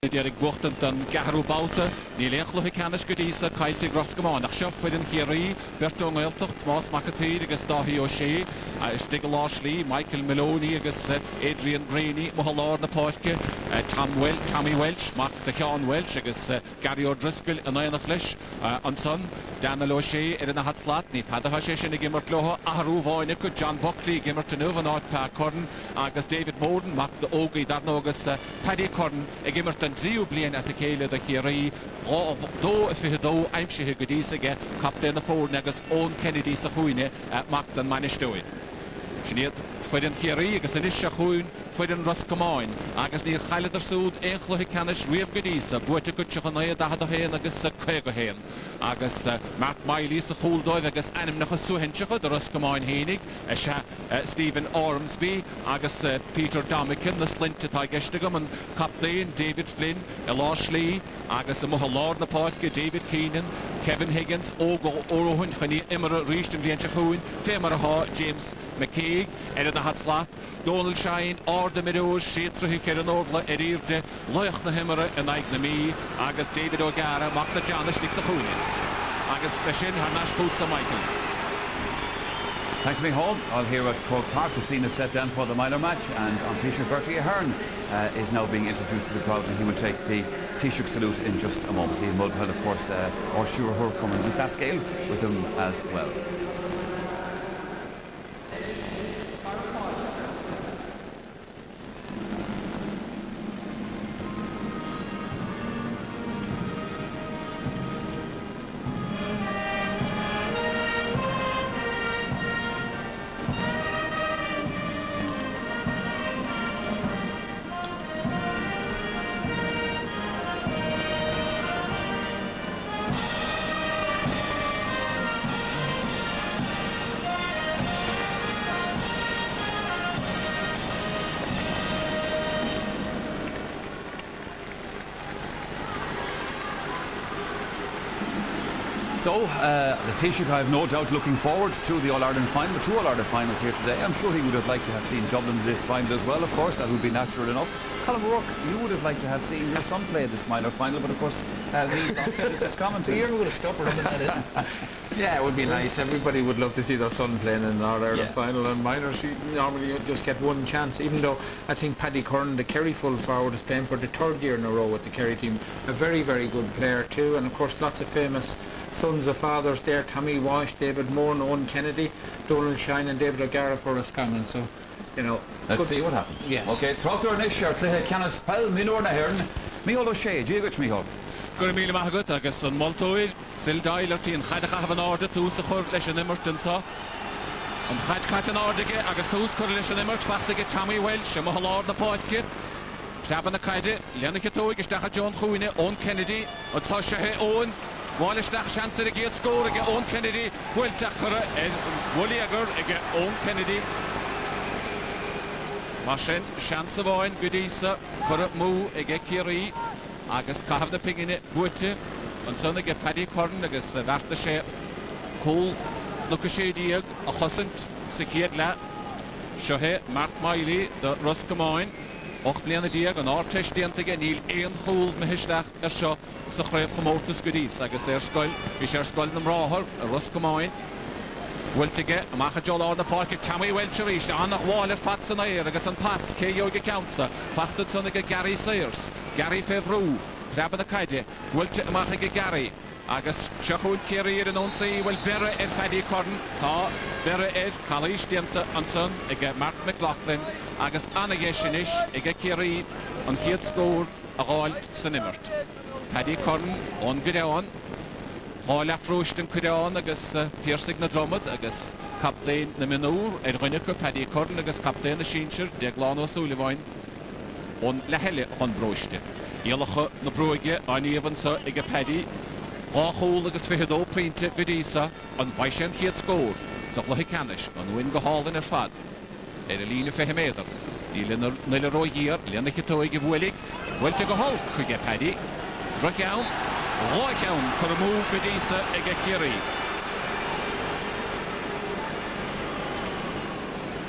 Derek Buchten dan Garú Bauta, ní leachlucha canis go dísa caiite Roscommon. Nach seo fuidir Kerry, Bertong Eltocht, Tomás McAtee agus Dahi O'Shea, Stig Lashley, Michael Maloney agus Adrian Graney, Mohalar na Páisce, Tommy Welch, Mark de Sean Welch agus Gary O'Driscoll an Aonach leis an son, Daniel O'Shea ar na Hatslat, ní Padaha sé sin gimmert loha, Ahrú Bháine go John Buckley gimmert an uvan áit Corn agus David Morden, Mark de Ogie darno agus Paddy Corn gimmert an Zíú blian as a céile de Kerry, dó fi dó aimsithe go dísaige captain na fórne agus ón Kennedy sa chuine Mark den Manisteoid. Siniad fuidir Kerry agus in isise chuún fuidir Roscommon agus níor chaileidir súd éonchlucha canis riamh go dísa buite go tuchanna dahad a héin agus chuig go héin agus Mark Miley sa chúldóibh agus anim na chusúhinsecha de Roscommon hénig se Stephen Ormsby agus Peter Domican na slinte tá geistegam an captain David Flynn Lashley agus a Mohalar na Páisce David Keenan Kevin Higgins óróhain chuní imar a rístum bhíonn se chuún fémar ath James McCaig na Hatslat Donald Shine Arda Meadows Sétrahi Ceir an Orla Irde Loich na Himara in Aig na Mí agus David O'Gara Mac na Janish Nix a Chuúine agus Feshin Harnash Foots Michael. Thanks to me home. I'll hear at Croke Park. The scene is set down for the minor match, and on Taoiseach Bertie Ahern is now being introduced to the crowd, and he will take the Taoiseach salute in just a moment. He will have, of course, Orsúr Hur coming in class scale with him as well. So, the Taoiseach, I have no doubt, looking forward to the All-Ireland final, the two All-Ireland finals here today. I'm sure he would have liked to have seen Dublin in this final as well, of course. That would be natural enough. Colin O'Rourke, you would have liked to have seen your son play this minor final, but of course, the Roscommon too. You're going to stop rubbing that in. Yeah, it would be nice. Everybody would love to see their son playing in an All-Ireland final, and minors normally just get one chance, even though I think Paddy Curran, the Kerry full forward, is playing for the third year in a row with the Kerry team. A very, very good player too, and of course lots of famous sons of fathers there, Tommy Walsh, David Moore, Owen Kennedy, Donald Shine and David O'Gara for Roscommon. So, you know, let's see what happens. Yes. Okay, Trotter and Isher, Clehe Canis Pell, Minor Nahern, Michael O'Shea, Jigwich Michael. Gur míle maithagad agus an Maltóid, Sil Dailertí an chaidecha have an orda tús a chur leis an immert an sa. An chaid cait an ordaige agus tús chur leis an immert fachtaige Tommy Welch a Mohalar na Páisce. Treban na caide, Leanna Tóig isteach John Chuine, Owen Kennedy, an tá sethe Owen. Bháil isteach seansar a géad scór ige Owen Kennedy, bhuiilteach chura bhuilí agur ige Owen Kennedy. Mar sin seansa bháin go dísa chura mú ige Kerry agus cahabh na pingine buite an son ige Paddy Curran agus bharta sé cúl nó go sé díag a chosint sa chéad le seohé Mark Miley de Roscommon 8 bliana díag an áirteis déantaige níl éon chúl na hiisteach seo sa chréibh chomórtas go dís agus scoil bhí sé scoil na mráthir a Roscommon bhuiilteige amach deolár na Páisce Tommy Welch a rís annach bháil ar pat san éir agus an pas cé eoige ceansa pachtad son ige Gary Sayers Gary Fevrú treban na caide bhuiilte amach ige Gary agus seachúd Kerry ar an ónsaí bhfuil bere ar Paddy Curran tá bere ar chalís dianta an son ige Mark McLaughlin agus anige sinis ige Kerry an chéad scór a gháil san immert. Paddy Curran ón godáin háil afrúist an godáin agus Piercing na Drummond agus captain na Minúr ar rinne go Paddy Curran agus captain na Sínsir Deagláin ó Súleháin ón le heile chun bróiste. Ialacha na bróige aníomhan sa ige Paddy Ráchúil agus fihidó prínte go dísa an bhaisian chéad scór sa chlucha canis an uin go hálan ar fad ar a lína fehe méadar. Ní le róíar leanna Tóig go bhfuilig bhfuilte go hall chuige Paddy Rocheann Rocheann chur mú go dísa ige Kerry.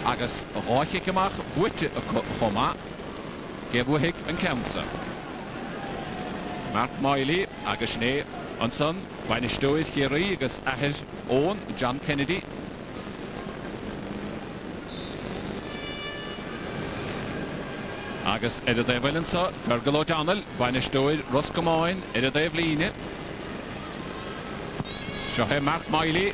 Agus ráiche amach buite a chomá ge bhuaigh an ceamsa. Mark Miley agus sné an son bain stoid Kerry agus ahir ón John Kennedy. Agus er a dheibhfuilin sa Fergal O'Donnell bain stoid Roscommon er a dheibh líne. Seo he Mark Miley.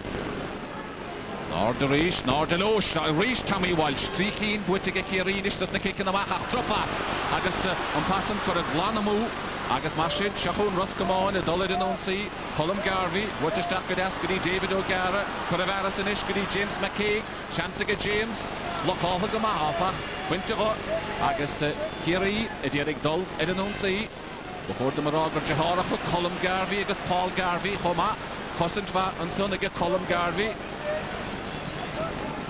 Nár de ríis, nár de lós, ríis Tommy Walsh, trí cín buitige Kerry nistas na cicin amach ach tropas. Agus an pasan cor a glanamú. Agus mar sin seachún Roscommon a dulad in onsaí, Colm Garvey, bhuiisteach go deascadí David O'Gara, cur a bheras in iscadí James McCaig, seansaige James, locátha go maithapach, buinte go, agus Kerry a dhéirigh dul in onsaí, go chóirda mar águr deháracha Colm Garvey agus Paul Garvey, chomá, cosint bha an son ige Colm Garvey.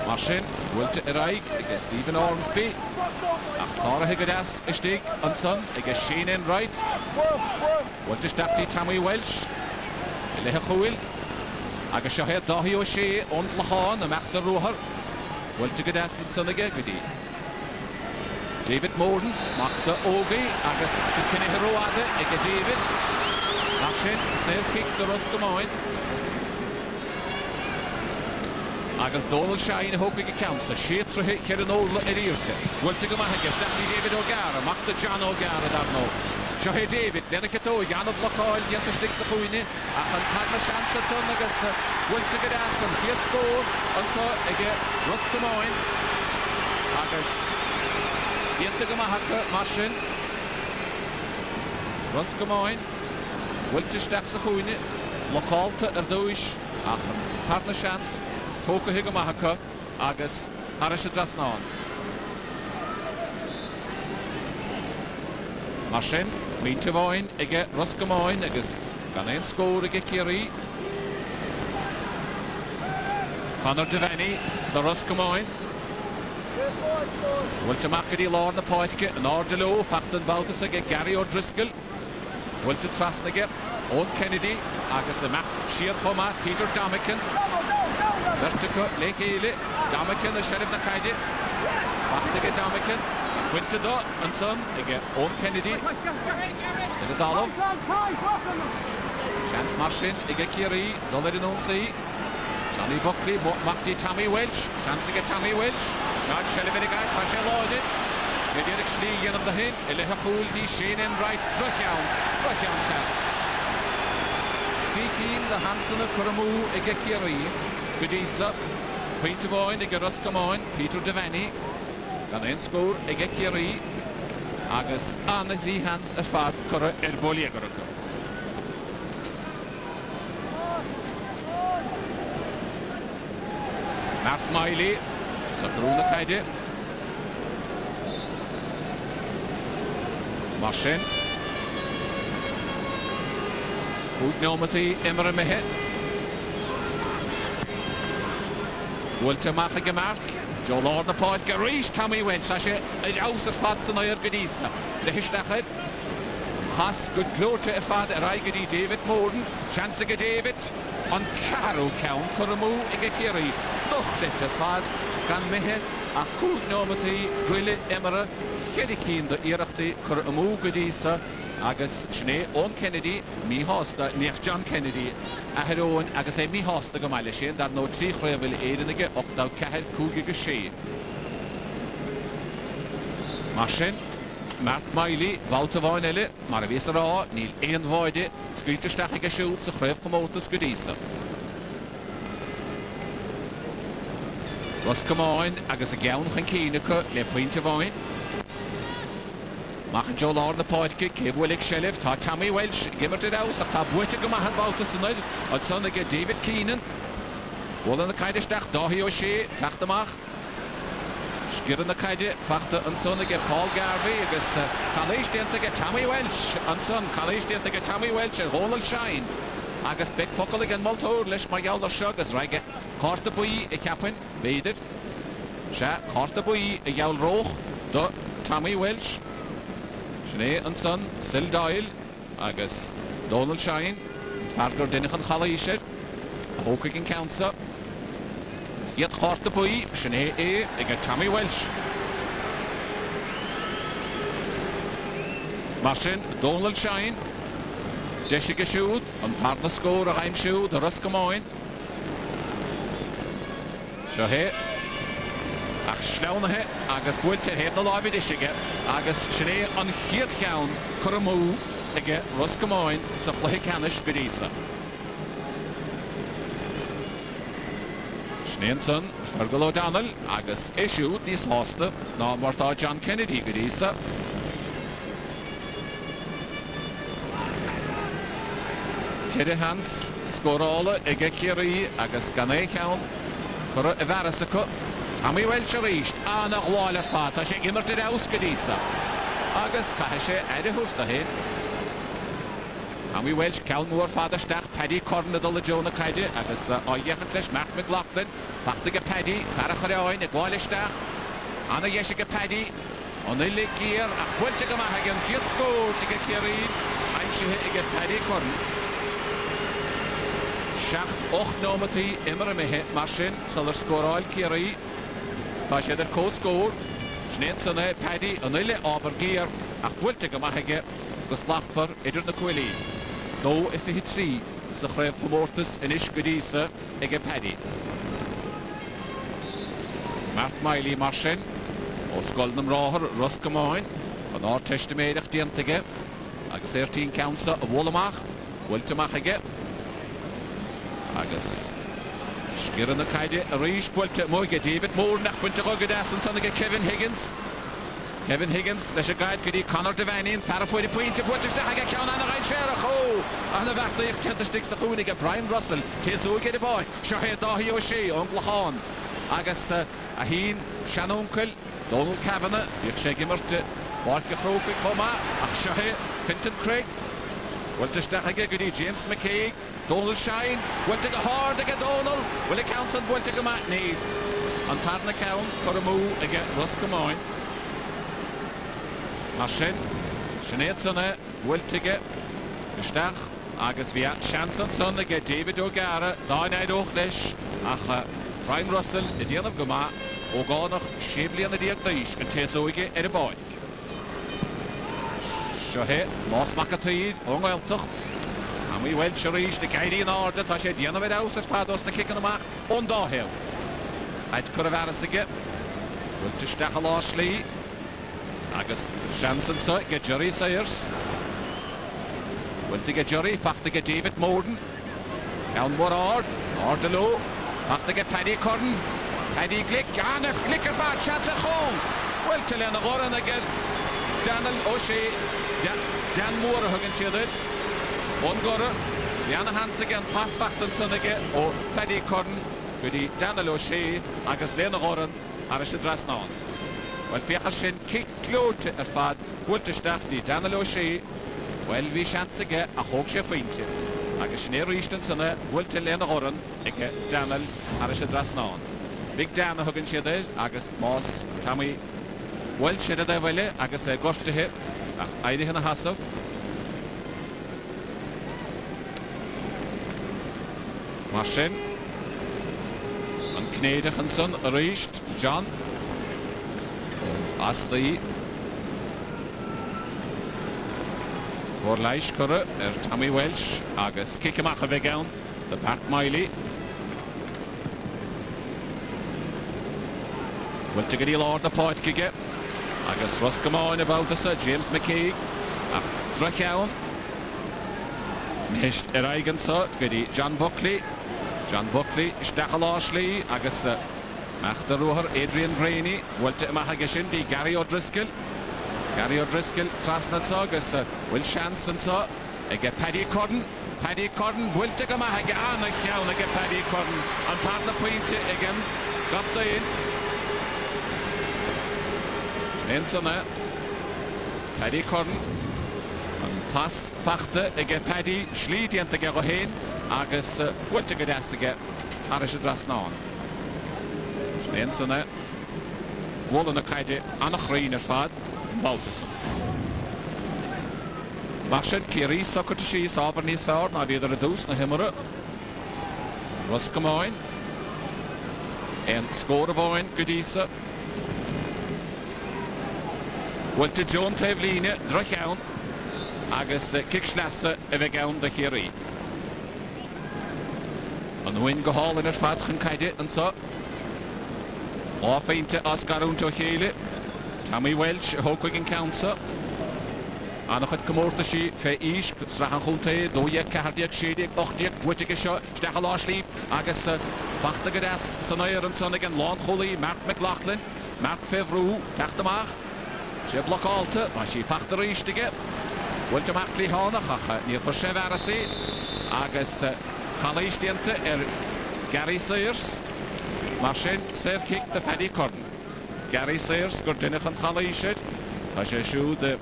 Mar sin, bhuilte a raig ige Stephen Ormsby, ach sára go deas istig an son ige Shane Wright, bhuilte stachtaí Tommy Welsh, i lethe chúil, agus seo he dahi ó sé ont lacháin a meachta rúthar, bhuilte go deas an son ige go dí. David Morden, machta ógaí agus cinenne roiada ige David, mar sin, sail kick do Roscommon, agus Donald Shine a hópaigh ceamsa, sétrathe ceir an óla a ríorta. Bhuilte go maithige, stachtaí David O'Gara, machta John O'Gara dar nó. Seo he David, lena cató, Janad Locáil, dianta stig sa chúine, ach an cadna seansa tún agus bhuilte go deas an fiad scór, ansa ige Roscommon, agus dianta go maithige mar sin. Roscommon, bhuilte stach sa chúine, Locálta ar dúis, ach an cadna seans, Póca higa maithcha agus haris a drasnáin. Mar sin, mínte bháin ige Roscommon agus gan ein scór ige Kerry. Conor Devaney do Roscommon. Bhuilte macadí lár na páitce an ár de ló, fachtan bautas ige Gary O'Driscoll. Bhuilte trasnaige ón Kennedy agus a meach siar chomá Peter Damakin. Vertico, Leikele, Damakin a sheriff na caide. Bachtige Damakin, buinte do, an son, ige ón Kennedy. Ide dalom. Chance mar sin, ige Kerry, dulad in onsaí. Johnny Buckley, machtaí Tommy Welsh, chance ige Tommy Welsh. Náid sheriff ige gaith, tá sé láide. Geidirigh slí dhéanamh na hin, i lethe chúiltí Shane Wright, drucheann ca. Trí cín de hansanna curamú ige Kerry. Gudisa, Peter Boyne ige Roscommon, Peter Devaney, gan ein scór ige Kerry, agus anna drí hans a fad cura bóliagaracha. Mark Miley, sa brúna caide. Mar sin. Cúig neomataí imar a mithe. Bhuilte macha go Mark, Joe Lord na páid go ríis Tommy Welsh, a sé id aus ar fad san oir go dísa. Lehisdachad, has go glóte ar fad ar aigadí David Morden, seansa go David, an carú ceann curamú ige Kerry. Duchlit ar fad gan mithe ach cúig neomataí ghuile imara, cheirigh cín do iarachtaí curamú go dísa, agus sné ón Kennedy, mí hásta, níoch John Kennedy, a heróin agus é mí hásta go maile sin, dar nó trí chréimhfuil éidirige 8-4 Mar sin, Mark Miley, bhálta bháin eile, mar a bhís rá, níl éon bháide, scuilteisteach ige siúd sa chréimh chomótas go dísa. Roscommon agus a geann chan cínecha le pointe bháin. Machan Joe Lord na páidce, cébhfuil ag sheriff, tá Tommy Welsh, gimar dyd aus, ach tá buite go maithan báltas yn oed, ond son ag David Keenan. Bwyd yn y caideisteach, dahi o sé, tachtamach. Sgyr yn y caide, fachta yn son ag Paul Garvey, agus caléis dient ag Tommy Welsh, yn son, caléis dient ag Tommy Welsh, yn Ronald Shine. Agus big focal ag yn moltwr, leis mae iawn o'r siog, as rhaid corta bwy i capwyn, beidir. Se, corta bwy i iawn roch, do Tommy Welsh. Sné an son, Sil Doyle, agus Donald Shine, fargur dynach an chala eisiau, hócaigh yn cawnsa. Iad chorta bwy, sné ag Tommy Welsh. Mar sin, Donald Shine, Deisige siúd, an parna scór a haim siúd a Roscommon. Seo hé, ach slewnathe agus builte hé na lábhí deisige, agus sinné an chiad cheann cur mú ige Roscommon sa chluiche canis go dísa. Snéanson, Fergal O'Donnell, agus siúd níos hásta ná martá John Kennedy go dísa. Cede Hans scórála ige Kerry agus gan é cheann cur a bheras acu. A mi bhfuil se ríist anna gháil ar fad, tá sé immert ar aus go dísa. Agus caithe sé éideústa hé. A mi bhfuil ceann mór fad isteach Paddy Corna dul le Jonah Caide agus á dhéchant leis Mark McLaughlin, bachta go Paddy, cara choráin ag gháil isteach. Anna dhéise go Paddy, an ile gír a bhfuilte go maithe an chiad scór ige Kerry, aimsithe ige Paddy Corna. 7-8 nómatí immer mithe mar sin sal scóráil Kerry. Tá sé ar cóscór, snéansanna Paddy an ile ábhar gír ach bhfuilte go maithe gus lachtar idir na cuilí. 2-3 sa chréibh chomórtas inis go dísa ige Paddy. Mart Miley mar sin, ó scoilnam ráthar Roscommon, an áir teisteméideach diantaige, agus 13 counsa a bhfulamach, bhfuilteach aige. Agus sciran na Caide a ríis bhfuilte móige David Moore nach buinte rugad an sanna Kevin Higgins. Kevin Higgins leis a gaiid go dtí Conor Devaney parafuide pointe bhuiiste haige ceann anna raid séireach ó anna bheachta ag centastig sa chúnig a Brian Russell téúige de báid seo hé dáhí ó sé ón Glacháin agus a hín Seanúncail Donald Kavanagh bhíoh sé gimmarte Mark Croke comá ach seo hé Quinton Craig bhuilte aige go dtí James McKay Donald Shine bhuilte go háir ige Donald bhfuil count san bhuilte go matní an tarna ceann chur mú ige Roscommon. Mar sin, sinnéadsanna bhfuiltige isteach agus bhí seansan san ige David O'Gara dáinéid óch leis ach Brian Russell i dtíanamh go maith ó gánach séblianna díag daois an téasóige ar a báid. Seo hé, más macataíd ó ngáilteach a mi bhfuil se ríis de gaiirí an áda tá sé díanamh ar aus ar fádos na cican amach ón dáhéil. Ait cur a bheras aige, bhfuilte isteach a lá slí agus seansan sa go Jerry Sayers. Bhfuilte go Jerry, fachta go David Morden. Ceann mór ard a ló. Fachta go Paddy Corn. Paddy glic, anna glic ar fad, seans a chón. Bhfuilte le na ghoran aige Daniel O'Shea. Dan mór a thugann siad it. Ón gora, Liana Hans aige an pas fachtan san aige ó Paddy Corn go dtí Daniel O'Shea agus le na ghoran ar is a drasnáin. Wel bíachar sin ciclóte ar fad bhuilte isteach dtí Daniel O'Shea, well bhí seans aige a thóg sé faointe. Agus sin éirístan sanna bhuilte le na ghoran ige Daniel ar is a drasnáin. Big Dan a thugann siad agus más tamí bhfuil siad a bhile agus é gortathe ach éirithe na hasamh. Mar sin an cnéadachan san a ríist John Astley Bhór leis cura Tommy Welsh agus cicamach a bheith ann de Mart Miley. Bhfuilte go dtí lár na páidciige agus Roscommon a bháltasa James McKay ach drocheann. Mist ar aigen sa go dtí John Buckley isteach a lá slí agus Meachta ruhar Adrian Graney bhfuilte amach aige sin dí Gary O'Driscoll trasna sa agus bhfuil seansan sa ige Paddy Corn bhfuilte go maith aige anna cheann ige Paddy Corn an tarna pointe igen gata in. Éansanna Paddy Corn an tas fachta ige Paddy slí dianta go héin agus bhfuilte go deas aige ar is a drasnáin. Éansanna bhla na Caide annach raon ar fad báltasan. Mar sin Kerry sochirte síos ábhar níos fearr ná bhíidir a dús na himara. Roscommon an scór a bháin go dísa. Bhfuilte Joan Cleibhlíne drocheann agus kickslasa a bheith gawn de Kerry. An win go hall in fad chun caide an so. Áfeinte as garúnt o chéile. Tammy Welsh a hócuig in cansa. Annach chud cymórta si fe is strachan chultaid, dóiag, cardiag, sédiag, ochdiag, bwytig isio, stachal áslíb, agus bachta gydas san oer yn son again Lon Chuli, Mark McLaughlin, Mark Fevrou, Tachtamach, sé bloc alta, ma si pachta rístige, Wilta Mackley hánach, ach níl per sef arasi, agus chalístianta Gary Sayers, mar sin sef kick de Paddy Corn. Gary Sayers gur dunnach an chalísid, ta sé siw de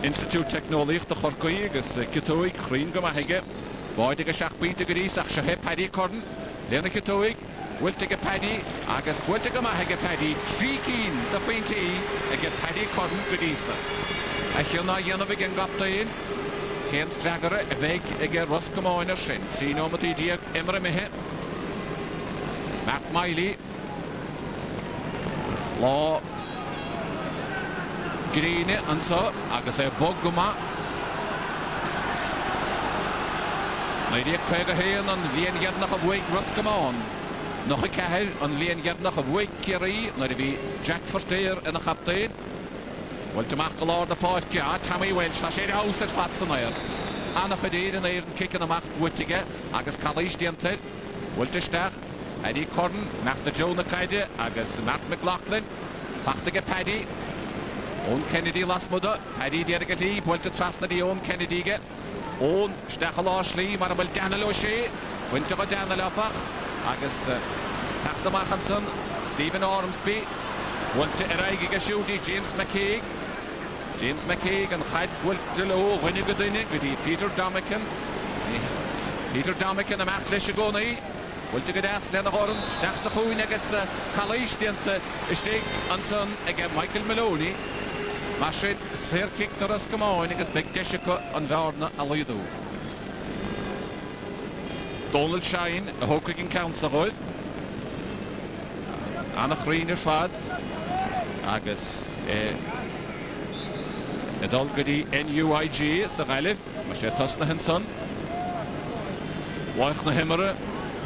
Institute Technology de Chorcoí agus Citóig chrín go maithige báid ag seach bíte go rís ach se he Paddy Corn léna Citóig bhfuilte go Paddy agus bhfuilte go maithige Paddy trí cín de faointaí ag Paddy Corn go rísa a chionna dhéanamh ag an gaptaín chéant freagara a bheith ag Roscommon ar sin sín ómatí díag imre mithe Matt Miley lá Green an so agus bog go ma na díag chuig a héan an líon gheadnach a bhuaig Roscommon noch a ceithir an líon gheadnach a bhuaig Kerry na bhí Jack Fortier in a chaptaid bhfuil teach go láir na páisce a Tammy Welsh na sé haus ar fat san air annach a déir an éir an kickan amach bhuitige agus chalístianta bhfuil teisteach Paddy Corn nach de Joe na caide agus Mark McLaughlin pachtige Paddy Own Kennedy last mudda, Paddy diarga lí, bwylta trasna di Own Kennedy ge. Own stachal áslí, mar amil Daniel O'Shea, bwylta go Daniel apach, agus Tachta Machanson, Stephen Ormsby, bwylta eraigi ga siwdi James McCaig. James McCaig an chaid bwylta lo, wynig go dynig, gyda Peter Domican. Peter Domican am achlis y goni. Bwylta go das len y horn, stach sa chwyn agus chalístianta ystig anson ag Michael Maloney. Mar sin sfér kick tar Roscommon agus beg deisico an bhearna a leidú. Donald Shine a hócaig in count sa roid. Annach rín ar fad. Agus edol godi NUIG sa gailif. Mar sé tosna hen son. Waich na himara.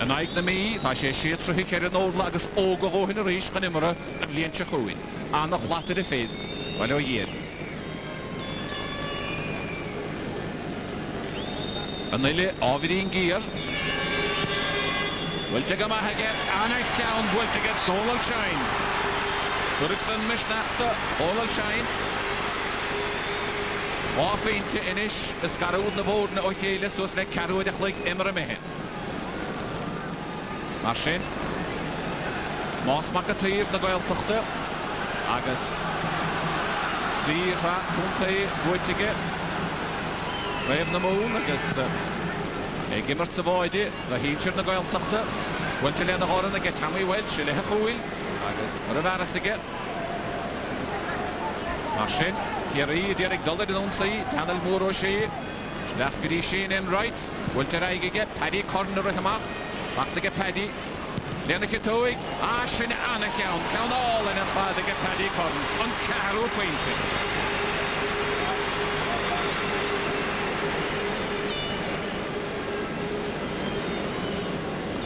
An aig na mi, ta sé sé trúhi ceir an ódla agus óga hóhin a ríis gan imara an líon se chúin. Annach latir i féid. Well o iad. Yn eile ofid i'n gyr. Bwyltig yma hege, anach llawn bwyltig at Donald Shine. Gwrygson misnachta, Donald Shine. Wafeinte inish, ysgarwyd na fod na o cheile, so ys le carwyd eich lyg imr y mehen. Mar sin. Mas mac y tîr na goeltochta. Agus Zíra, Kuntaí, bwysige. Rhaid na mŵn, agus gymryd sa fóidi, dda hynsi'r na goeltochta. Bwynti le na horan ag Tammy Welsh, le hechwyl, agus cwrdd aras ag. Mar sin, Kerry, diarig dollar yn onsi, Daniel Moore o si. Stach gyda Shane Enright, bwynti raig ag, Paddy Corn ar ymach. Bach ag Paddy. Lena Citóig, a sin annach iawn, cawn all yn y fad ag Paddy Corn, ond carw pwynti.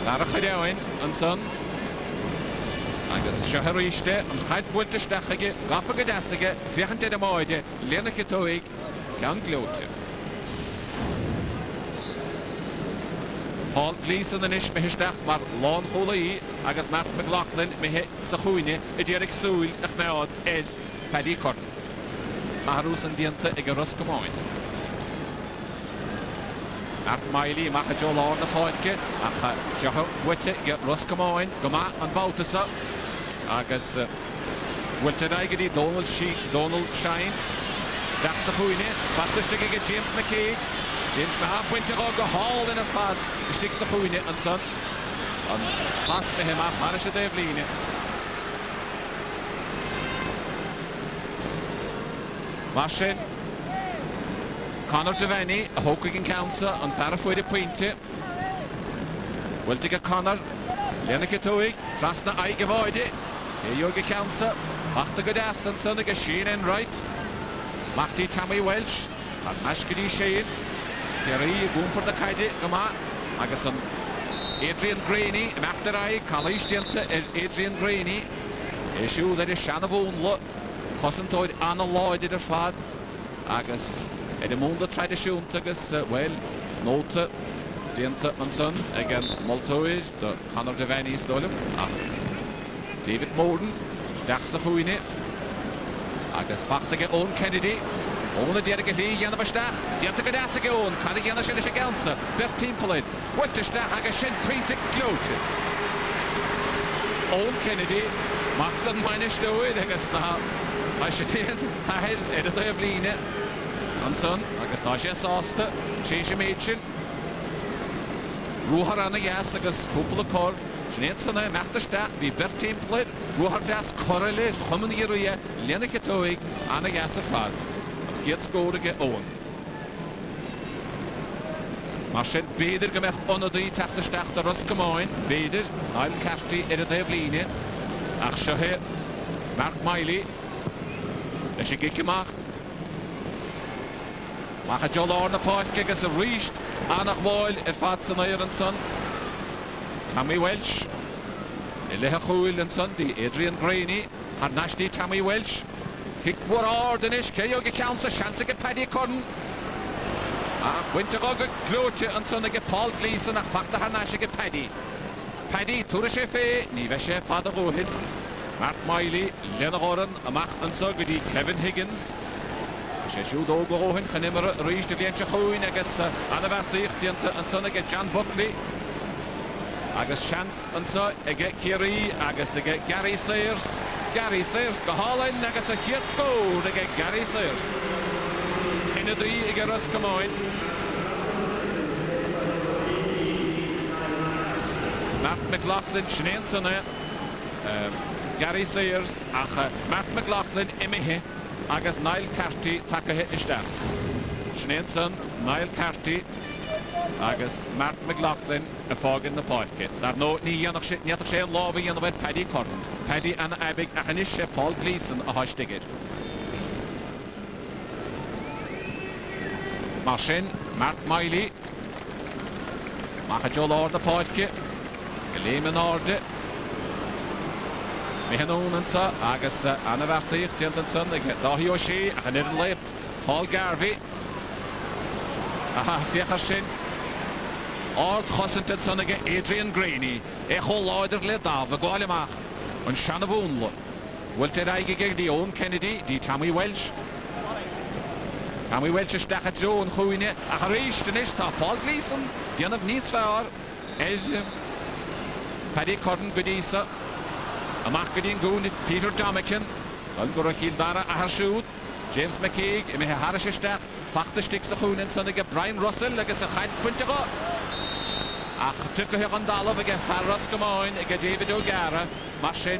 Darach a dewin, yn son. Agus siahar eiste, ond chaid bwynt y stachige, gaffa gydasige, fiachant ed am oede, Lena Citóig, cawn glwtio. Paul Gleeson yn ish mehistach mar Lon Chuli agus Mark McLaughlin mehe sa chwyne y diarig swyl ych meod ed Paddy Corn. Marws yn dianta ag Roscommon. Mark Miley mach a jo lor na poedge ach siacho wyte ag Roscommon goma an bautasa agus wyte raigedi Donald Shine dach sa chwyne batlustig ag James McCaig James Mahab went to go hall in a fad. Sticks the chwyn it and son. On pass for him up. Marish a Devline. Mashin. Conor Devaney, a Hócaig Council on Parafoid Pointe. Will take a Conor. Lena Citóig. Frasna Aigavoide. Yoga Council. Machta Godas and son of Shane Enright. Machti Tammy Welsh. Ashkidi Shane, Kerry, boom for the Kaji, Gama, Agason, Adrian Graney, Mafterai, College Denta, Adrian Graney, issue that is Shanavon look, Cossentoid, Anna Lloyd did a fad, Agus, Edmunda tried to shoot, Agus, well, Nota, Denta and son, again, Moltoid, the Connor Devaney Stolem, David Morden, Stachsa Huine, Agus, Fachtige own Kennedy. Ohne die Gelegenheit an der Bestach, die hat das gehauen, kann ich ja noch eine ganze, 13 Pullet, und der Stach hat geschehen, Printe Klote. Owen Kennedy macht dann meine Stuhl, der gestern, als ich den Teil, der Bline, und so, der gestern Saste, schöne Mädchen, Ruher an der Gäste, das Kuppelkord, Schnetzene, nach der Stach, wie 13 Pullet, Ruher das Korrele, kommen hier, Lene Ketoig, an der Gäste fahren. Jetzt gorige Owen. Marschen beidir gemech onder die tachte stach de Roscommon. Beidir, Nile Carty in de Bline. Ach Shahe, Mark Miley. Is je gikke mag. Mag het Joel Arne Park kijk as a reached. Anach Boyle, Fatsen Ironson. Tammy Welsh. Eleha Chul en son, die Adrian Graney. Had nashti Tammy Welsh. Kick war ordenisch, Keyo gekauft, Chance Paddy Corden. Winter Klote und so eine Paul Gleason nach Pachter Hanasche Paddy. Paddy, Tourchefe, Nivesche, Vater Rohit. Mark Miley, Lena Oren, Macht und so wie die Kevin Higgins. Sheshu Dogohin, kann immer riecht die Wienche Huin, Agus Annewertig, und so eine John Buckley. Agus Chance und so, Kerry, Agus Gary Sayers. Gary Sayers gehaald agus a kids go to get Gary Sayers. In the three get Roscommon. Matt McLaughlin Schneenson, Gary Sayers, Matt McLaughlin Emihe, agus Nile Carty Takahe Ishtar. Schneenson, Nile Carty, agus Matt McLaughlin a fog in the pocket. That no ni yanach shit ni atach shane lobby and the Paddy Corden. Paddy and Abig Achanish Paul Gleason a hashtiger. Marchen, Mark Miley. Macha Joel Orde the pocket. Gelemen Orde. Mehanon and sa Agus Anavartig Jensen Dahi Oshi a little left. Paul Garvey. Aha, Piachin. All Cosented son again Adrian Graney. Echo Lauder le Dav, Golemach. Und Shanavunlo. Wollte gegen die Owen Kennedy, die Tammy Welsh. Tammy Welsh ist da so und Huine. Ach, riecht nicht da Paul Gleason. Die haben nichts vor. Paddy Corden Godisa. Amach gedien gut Peter Damakin. Dann Gorokil Dara Ahashut. James McKeag, im Harische Stach. Fachte Sticks der Hunen, sondern Brian Russell, der ist ein Punter. Ach, Tücke hier an Dalov, Roscommon, David O'Gara, Maschin,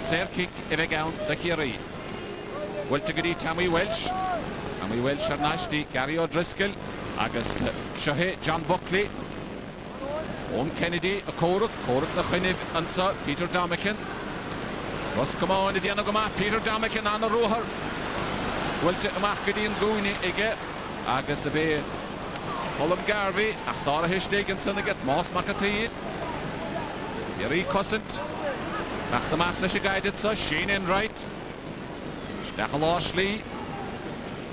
Serkick, Evegown, der Kerry. Wollte die Tammy Welsh. Tammy Welsh hat nicht Gary O'Driscoll, Agus Shahe, John Buckley, Owen Kennedy, Cork nach Hinib, und so, Peter Damakin. Roscommon, die noch gemacht, Peter Damakin an der Ruher. Wollte Machgedien Gooni, Agus be Colum Garvey, ach Sarah Histegen, son get Moss Makati. Kerry Cossent. Nach der Machnische guided so, Shane Enright. Stachel Ashley.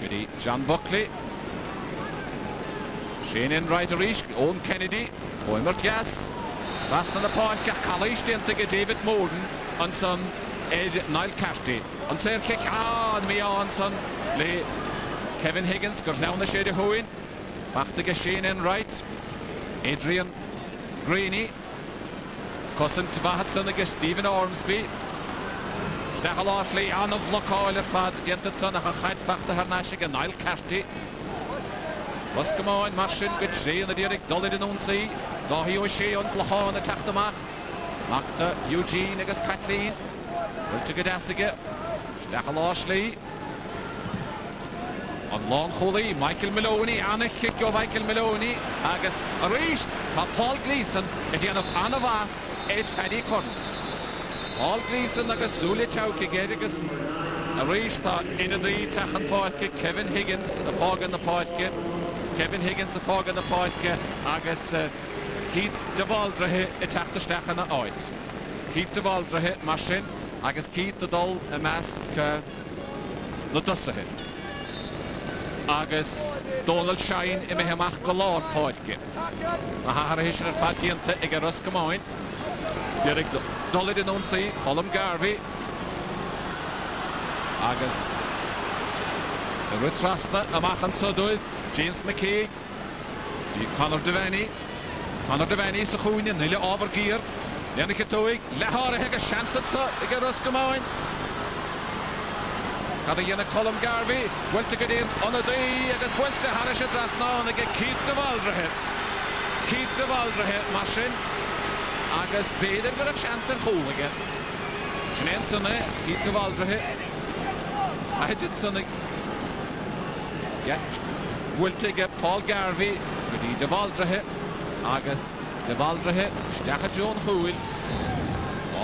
Goody John Buckley. Shane Enright Rish, Owen Kennedy. Oimert Gas. Last on the point, College Dintige David Morden. Und son Nile Carty. Und sehr kick an me on son. Le Kevin Higgins, got down the shade of Hoin. Machte geschehen Enright. Adrian Graney. Cossent Bahatson against Stephen Ormsby. Stachel Ashley an of Locoiler Fad Jentenson nach Heitbachte Harnashig Nile Carty. Roscommon Marschen good Shea and the direct Dolly in Unsea. Dahi O'Shea und Lachon attacked the Mach. Machte Eugene against Kathleen. Will to Gadasige. Stachel Ashley. On long Holy, Michael Maloney, Anna kick of Michael Maloney, Agus Rish, Paul Gleason, at the end of Anava, Edge Paddy Corden. Paul Gleason, Agus Zuli Chowki, Geddigus, a rista in a dí tachan páidce Kevin Higgins a págan na páidce Kevin Higgins a págan na páidce agus Keith de Baldrathe I teachtaisteach na áit. Keith de Baldrathe mar sin agus Keith de dul a measc na dosathe. Agus Donald Shine I meheamach go láir páidce. Na hahar his ar fadíanta ag a Roscommon. Dierig dolid in onsaí Colm Garvey. Agus y rytrasna amach yn sodwydd James McKay Conor Devaney sa chwynio nile ofar gyr Leon I Cytwig lehar a heg a siansad sa I gyr Roscommon Cad a yna Colm Garvey Gwylte gydyn on y dwi agos gwylte haris y drasna on ag Keith de Baldrathe masin agos bedd yn gyda siansad chwl ag Sian syna Keith de Baldrathe I did something. Yeah, Gwylte Paul Garvey, gyda de Baldrathe, agus de Baldrathe, steach a John Hwyl.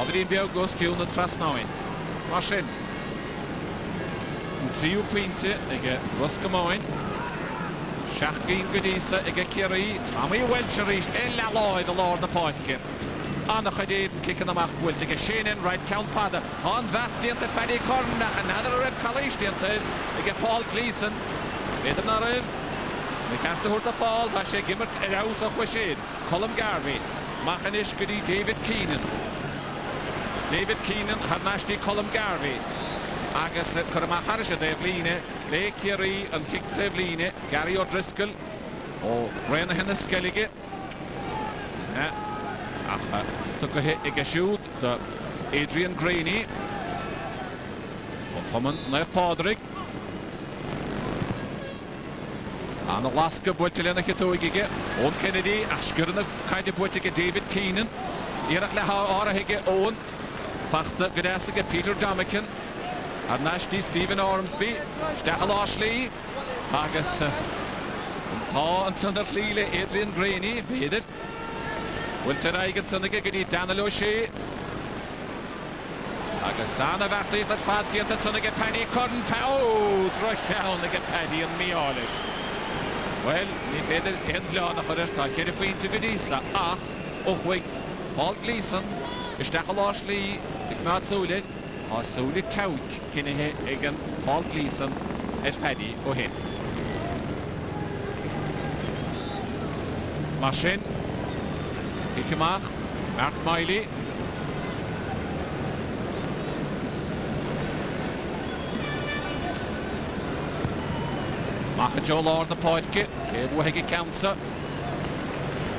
Ofyd i'n biaw gos ciwn y trasnawyn. Mar sin. Triw pwynte ag Roscommon. Siach gyn gydisa ag Kerry. Tammy Welch ar eich elalóid y lord na páidce. Anna chydyd cic yn amach Gwylte ag Shannon right count fada. Hon vat diant at Paddy Cornach and another rep Calais diant ag Paul Gleeson. Beth yna ref. Mae cart y hwrt a Paul. Fa se gimmert yr aws o chwysyn. Colm Garvey. Mach yn ish gyda David Keenan. Harnash di Colm Garvey. Agus cwrymach haris y defline. Le Kerry yn cic defline. Gary O'Driscoll. O Rena hyn ysgelige. Took a hit ag shoot to Adrian Graney. Common na Padraig. An Alaska Bwyltilen ag ito ige. Owen Kennedy asgur na kind of Bwyltig David Keenan. Irach le ha hige Owen. Pachta gydasig Peter Damakin. Arnash di Stephen Ormsby. Stachel Ashley. Agus Ta an Thunder Lile Adrian Graney. Beided. Wilter Eigen sy'n gyda Daniel O'Shea. Agus Anna Farthydd at Fadiant sy'n gyda Paddy Corn Paw. Drwyll iawn gyda Paddy yn miolish. Wel, ni beth yn blaen o'ch o'r cael Kerry pwynt y gyda ach, o'chwig, Paul Gleeson, ystachol Ashley, digmad sŵlid, a sŵlid tawg cyn i egan Paul Gleeson et Paddy o hyn. Masin, Ikemach, Mark Miley. Mach Joe Lord na páidce, céad wahigi counter.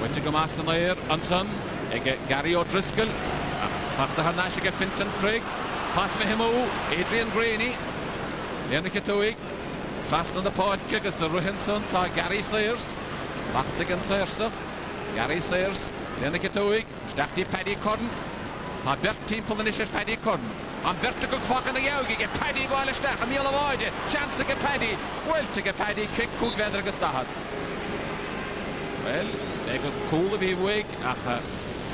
Wyte go mas yn air, Anson, Gary O'Driscoll. Mach da harnash ag Fintan Craig. Pas me himo, Adrian Graney. Leon I Cytwig. Fast na páidce, gys y Ruhinson, ta Gary Sayers. Mach da gan Sayersach. Gary Sayers. Leon I Cytwig, stach di Paddy Corn. Ha bert team pullen is Paddy Corn. Am bert go kwak yn y iaw gyda Paddy gwael stach. Am iol o oed. Chance gyda Paddy. Wylt gyda Paddy. Cic cwg fedr agos dahad. Wel, ego cool fi wig. Ach,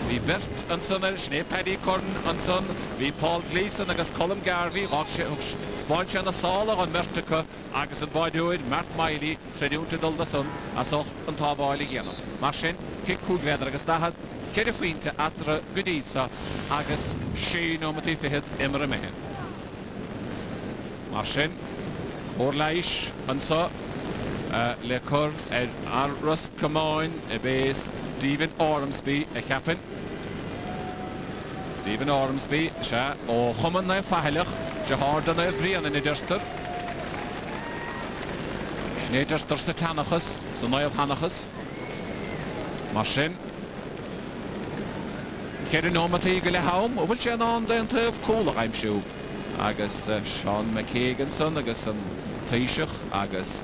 fi bert yn son Schnee Paddy Corn yn son. Fi Paul Gleeson agos Colm Garvey. Sponge yn y sol o'n bert yco. Agos yn boed hwyd. Mark Miley. Srediwn te dol da son. A soch yn ta boel I geno. Marsin. Cic cwg fedr agos dahad. Kerry pwynte atra gydisa agos Shane o mati ffihyd imr y mehen. Marsin. O'r lais yn so. Le cwr ar Roscommon y be Stephen Ormsby y capin. Stephen Ormsby sia o chwmyn na ffahilach. Jahard na brian yn y dyrstyr. Neu dyrstyr satanachus. So na o hanachus. Marsin. Kerry no mati gyle haum. O wyl sian on da'n tyf cool I'm siw. Agus Sean McKaganson agus yn teisiach agus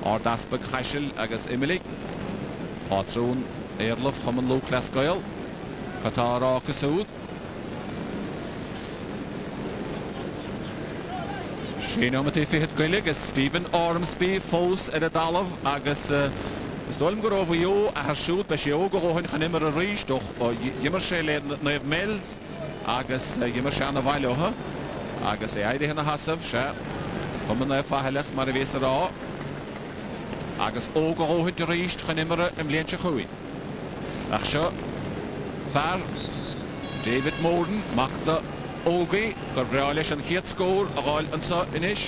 Ardasbeg Chaisil agus Imilig. Patrún Eirlof chumman Luke Lesgoil. Qatar Akasud. Shane mati fihid gwylig agus Stephen Ormsby fós y dalaf agus Is dolm go over jo a siút be sé óga óhain chan immer a ríist och o ymmar sé le naibh mils agus ymmar sé anna bhaile oha agus é aide hynna hasaf se Hwmyn na ffahelach mar y fes yr o agus o gohyd rysd chan imra ymlaen sy'n chwyn. Ach sio far David Morden mag da ogi gyfreol eich yn chiad sgôr a gael yn sa inish.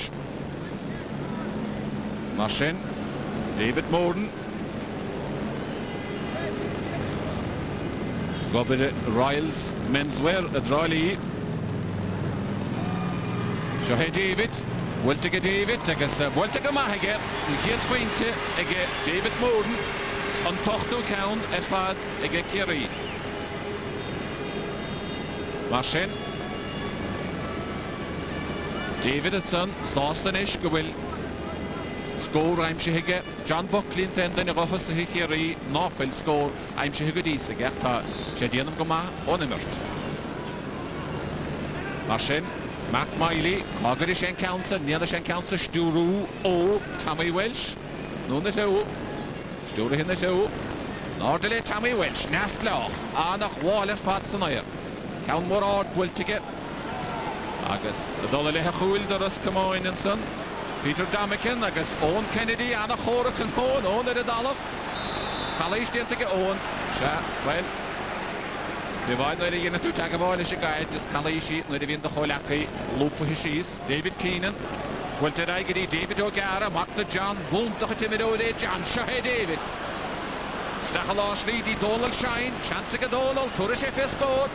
Mar sy'n David Morden gobyd Royals menswear y droel i. Sio he David Wiltige David, agus Wiltige Mahige, yn chiad fwynti ag David Morden, yn tochtw cawn fad ag Kerry. Mar sy'n David yn son, sostan ish gwyl sgôr aim si hige, John Buckley yn tendyn i rochus y Kerry, nofil sgôr aim si hige dis ag eich ta siedian am gyma o'n ymwrt. Mar sy'n Matt Miley, cogad is encounter, near the encounter, Sturu, O, Tommy Welsh. No, the two. Sturu in the two. Nordele Tommy Welsh, Nasbloch, Anach Waller Patsonair. Count more odd, Wiltige. Agus, the Dolly Hachul, the Roscommon and son. Peter Damakin, Agus, Owen Kennedy, Anach Horach and Owen, Owen at the Dollar. College didn't get Owen. Well. The one where you to tag a ball is a guy, just Kalishi, where the Holaki, loop for his sheets, David Keenan. Well, today, David O'Gara, Mark the John, boom, the Timido, John, Shahe David. Stachaloshli, the Donald Shine, Chancega Donald, Turishe scored.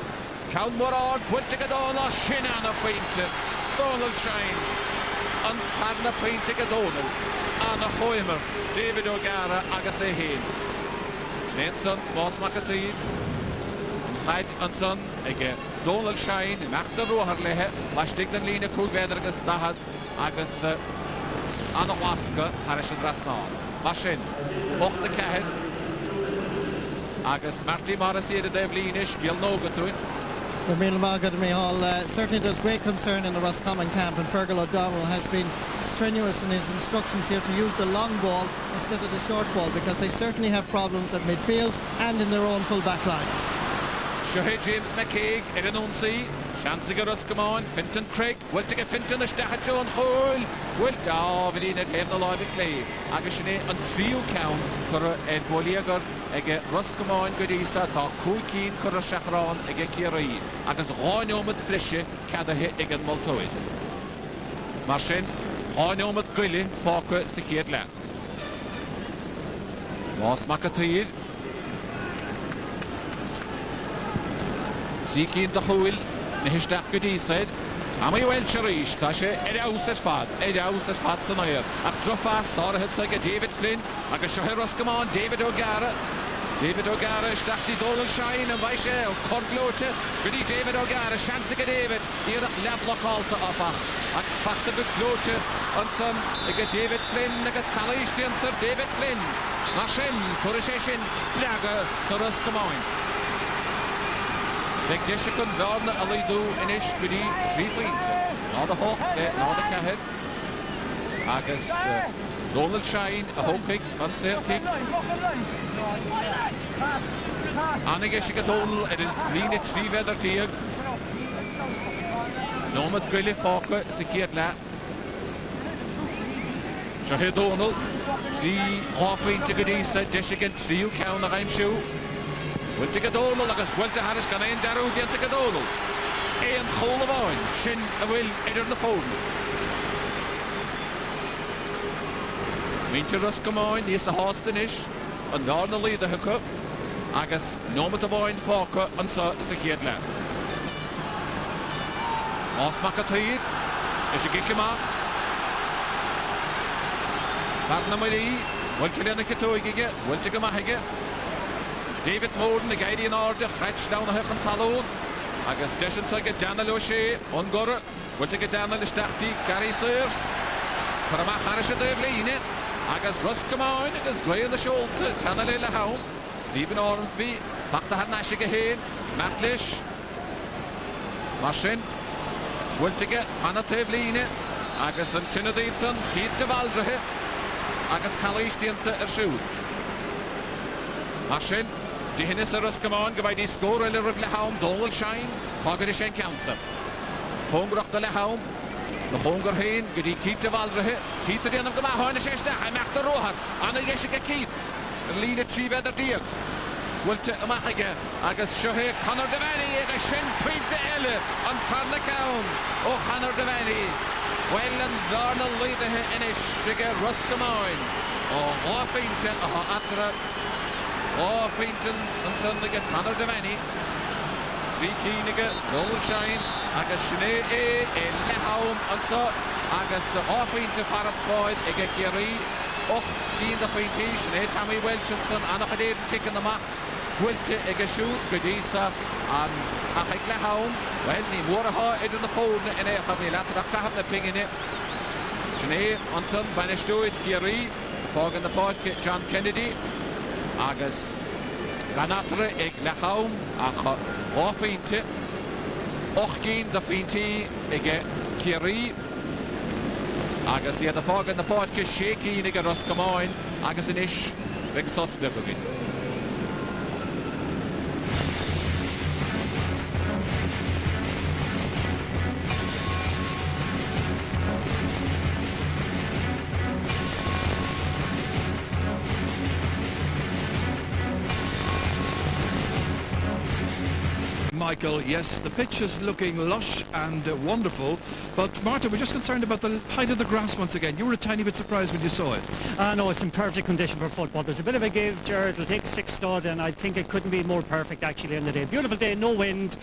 Count Morad, Pultica Donald, Shinan a painted. Donald Shine, and Padna painting a Donald. Anna Hoimer, David O'Gara, Agase Hain. Schnenson, Moss McAtee. Haid an son ag Donald Shine nach der rohar lehe lastig den lína cúgvéidir agus dahad agus anna wasca haris an drasná. Mar sin, 8-4 agus Marty Morrissey the Devlinish, Gil Nogatún. Certainly there's great concern in the Roscommon camp, and Fergal O'Donnell has been strenuous in his instructions here to use the long ball instead of the short ball, because they certainly have problems at midfield and in their own full back line. Shohe James McCaig, Erenonsi, Shansiga Roscommon, Pinton Craig, Wiltige Pinton, the Stachajon Hole, Wilta, Vidina, Tevna Lord Clay, Agashine, and Trio Count, Kura Ed Boliegar, Ege Roscommon, Godisa, Ta Kulkin, Kura Shachron, Ege Kerry, Agas Ronomet Drishe, Kadahe, Egan Moltoid. Marshin, Ronomet Gully, Parker, Sikirla. Moss Makatid. Ziki in the Huil, Nihistach Goody said, Tommy Welch Rish, Tasha, Edaus at Fat, Sanair. After fast, Sarah had said David Flynn, Agashahe Roscommon, David O'Gara, Stachti Donald Shine, and Vaisha, Corglote, Goody David O'Gara, Shansiga David, Ira Lablachalta Opach, Fakta Buklote, and some, David Flynn, Nagas Kalish Dinter, David Flynn, Mashin, Kurisheshin, Spraga, Roscommon. Big Dishikun, Varna, Alidu, Inish, Goody, 3 points. Not a hawk, not a cahead. Agus, Donald Shine, a home pick, unsafe pick. Anageshika Donald, and Lina 3 weather tier. Nomad Gully Falker, Sikiat La. Shahe Donald, see half point to Godisa, Dishikan, 3 count, I'm sure. Wiltige Donald agus Wilta Harris gan ein darú dianta Donald. Ein chola bhain, sin a bhfuil idir na fóna. Mínte Roscommon níos a hástan is, an ná na líad a thuca, agus nómat a bhain fáca an sa chéad le. Más Macathaíd, is a gicimach. Barna Marí, Wilta Lena Catóigige, Wiltige Mahige. David Morden, the guy in order, hatch down the Huchan Talon. Agus Deshan Saga, Daniel O'Shea, Ungora, will take it down the Stachti, Gary Sears. Paramach Harisha Devlin, Agus Roscommon, Agus Gray on the shoulder, Tanale Lahound, Stephen Ormsby, Bakta Hadnashiga Hain, Matlish, Marshin, will take it, Hannah Devlin, Agus and Tinadinson, Keith de Valdrahe, Agus Kalish Dinta Ershoe. Marshin. Die Hinnis Roscommon, gewei die Score Lahound, Donald Shine, Pogadish and Council. Hongrach de Lehaum. The Honger Hain, Giddy Keat of Aldrahe, Keat the end of the Mahon, Shesta, and Machter Rohan, and a Yeshika Keat, and lead a tree better deal. Will take a mach again. Agus Shohe, Connor Devani, a Shin Tweed to Elle, and Carnacown. Oh, Connor Devani. Well, and Darnell lead the in a Shiga Roscommon. Oh, Orpington, Atra. Orpington, and suddenly get Connor Devani. Keeniga, Goldshine, agus Shine Lehaum, and so agus Orpington Paris Boyd, Ega Kerry, Och, Keen the Pinty, Tammy Welchinson, and a David kick in the mark. Wilte Ega Shoot, Godisa, and Achik Lehaum. Well, Ni Moraha, Ed in the Pole, and I have the latter of the ping in it. Shine, and son, Banish do it, Kerry, Fog in the Pot, John Kennedy, agus Ganatra Eg Lehaum, Ach. Orpington, Ochgeen the Pinty, Ege Kerry, agus the fog in the pot, shaky Nigga Roscommon, agus in ish, Rick Susblibbergin. Michael, yes, the pitch is looking lush and wonderful, but Martin, we're just concerned about the height of the grass once again. You were a tiny bit surprised when you saw it. No, it's in perfect condition for football. There's a bit of a give, Jared. It'll take a 6 stud, and I think it couldn't be more perfect actually in the day. Beautiful day, no wind,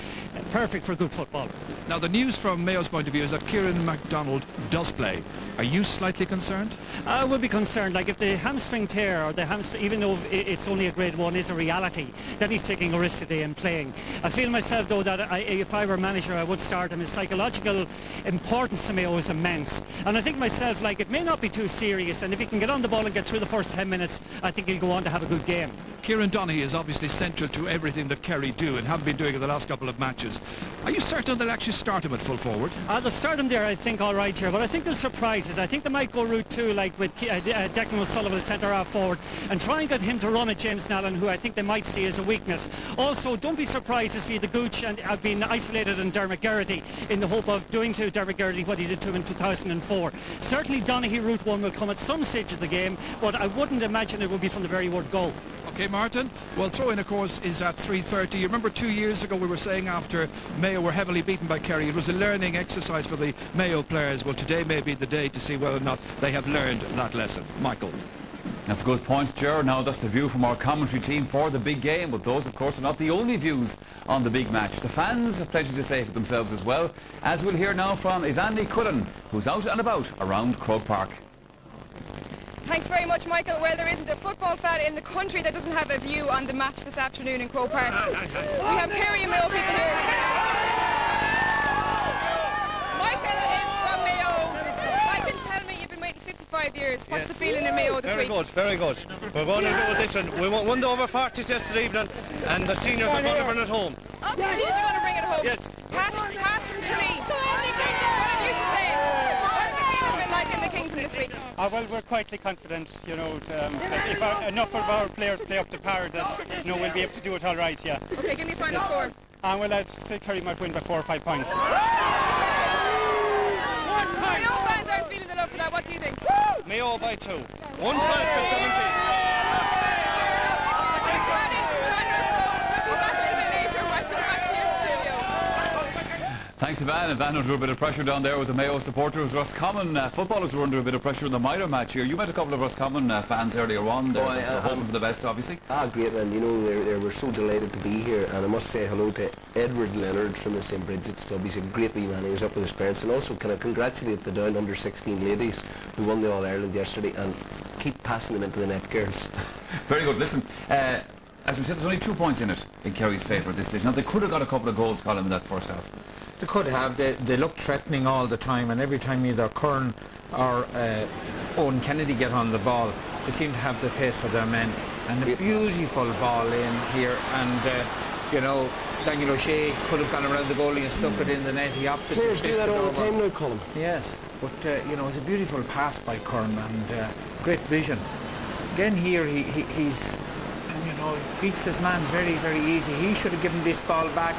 perfect for good football. Now, the news from Mayo's point of view is that Kieran MacDonald does play. Are you slightly concerned? I would be concerned, like if the hamstring tear or the hamstring, even though it's only a grade 1, is a reality, then he's taking a risk today and playing. I feel myself though that if I were manager I would start him. His psychological importance to Mayo is immense, and I think myself, like, it may not be too serious, and if he can get on the ball and get through the first 10 minutes, I think he'll go on to have a good game. Kieran Donaghy is obviously central to everything that Kerry do and have been doing in the last couple of matches. Are you certain they'll actually start him at full forward? They'll start him there, I think, all right here, but I think there'll surprises. I think they might go route 2, like with Declan O'Sullivan centre-half forward, and try and get him to run at James Nallen, who I think they might see as a weakness. Also, don't be surprised to see the Gooch and have been isolated in Dermot Geraghty in the hope of doing to Dermot Geraghty what he did to him in 2004. Certainly Donaghy route 1 will come at some stage of the game, but I wouldn't imagine it would be from the very word go. Okay, Martin. Well, throw-in, of course, is at 3:30. You remember 2 years ago we were saying after Mayo were heavily beaten by Kerry, it was a learning exercise for the Mayo players. Well, today may be the day to see whether or not they have learned that lesson. Michael. That's a good point, Ger. Now that's the view from our commentary team for the big game, but those, of course, are not the only views on the big match. The fans have plenty to say for themselves as well, as we'll hear now from Ivani Cullen, who's out and about around Croke Park. Thanks very much, Michael. Well, there isn't a football fan in the country that doesn't have a view on the match this afternoon in Croke Park. We have Kerry and Mayo people here. Michael is from Mayo. Michael, tell me, you've been waiting 55 years. What's the feeling in Mayo this week? Very good. We're going to do listen. We won the over 40s yesterday evening, and the seniors are going to bring it home. Oh, the seniors are going to bring it home. Yes. Pat from Tralee. What have you to say? What's the feeling been like in the Kingdom this week? Well, we're quietly confident, you know, that if enough of our players play up to par, that, you know, we'll be able to do it all right, yeah. Okay, give me a final score. Well, I'd say Kerry might win by 4 or 5 points. Mayo fans aren't feeling the love for that. What do you think? Mayo by 2. 112 to 17. Thanks, Ivan. Ivan under a bit of pressure down there with the Mayo supporters. Roscommon footballers were under a bit of pressure in the minor match here. You met a couple of Roscommon fans earlier on. They're hoping for the best, obviously. Great, and you know, they were so delighted to be here, and I must say hello to Edward Leonard from the St. Bridget's Club. He's a great wee man. He was up with his parents, and also can I congratulate the down under 16 ladies who won the All-Ireland yesterday, and keep passing them into the net, girls. Very good. Listen, as we said, there's only 2 points in it in Kerry's favour at this stage. Now, they could have got a couple of goals, Colin, in that first half. They could have. They look threatening all the time, and every time either Curran or Owen Kennedy get on the ball, they seem to have the pace for their men. And a beautiful ball in here, and you know, Daniel O'Shea could have gone around the goalie and stuck it in the net. He opted to players do that all the time now, Colin. Yes, but you know, it's a beautiful pass by Curran, and great vision. Again here, he's, you know, he beats his man very, very easy. He should have given this ball back,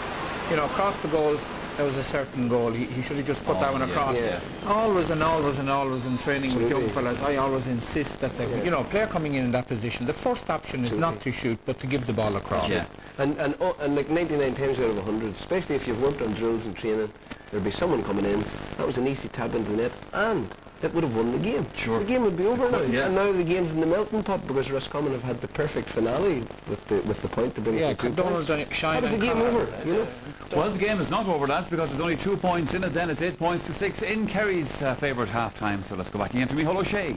you know, across the goals, That was a certain goal. He should have just put that one across. Yeah. Always and always and always in training with young fellas, I always insist that player coming in that position, the first option is not to shoot, but to give the ball across. Yeah. And like 99 times out of 100, especially if you've worked on drills and training, there'll be someone coming in. That was an easy tap into the net, and it would have won the game. Sure. The game would be over now. Yeah. And now the game's in the melting pot because Roscommon have had the perfect finale with the point to bring it to 2 points. How was the game over? You know? Well, the game is not over, lads, because there's only 2 points in it. Then it's 8 points to 6 in Kerry's favourite half time. So let's go back again to Micheál O'Shea.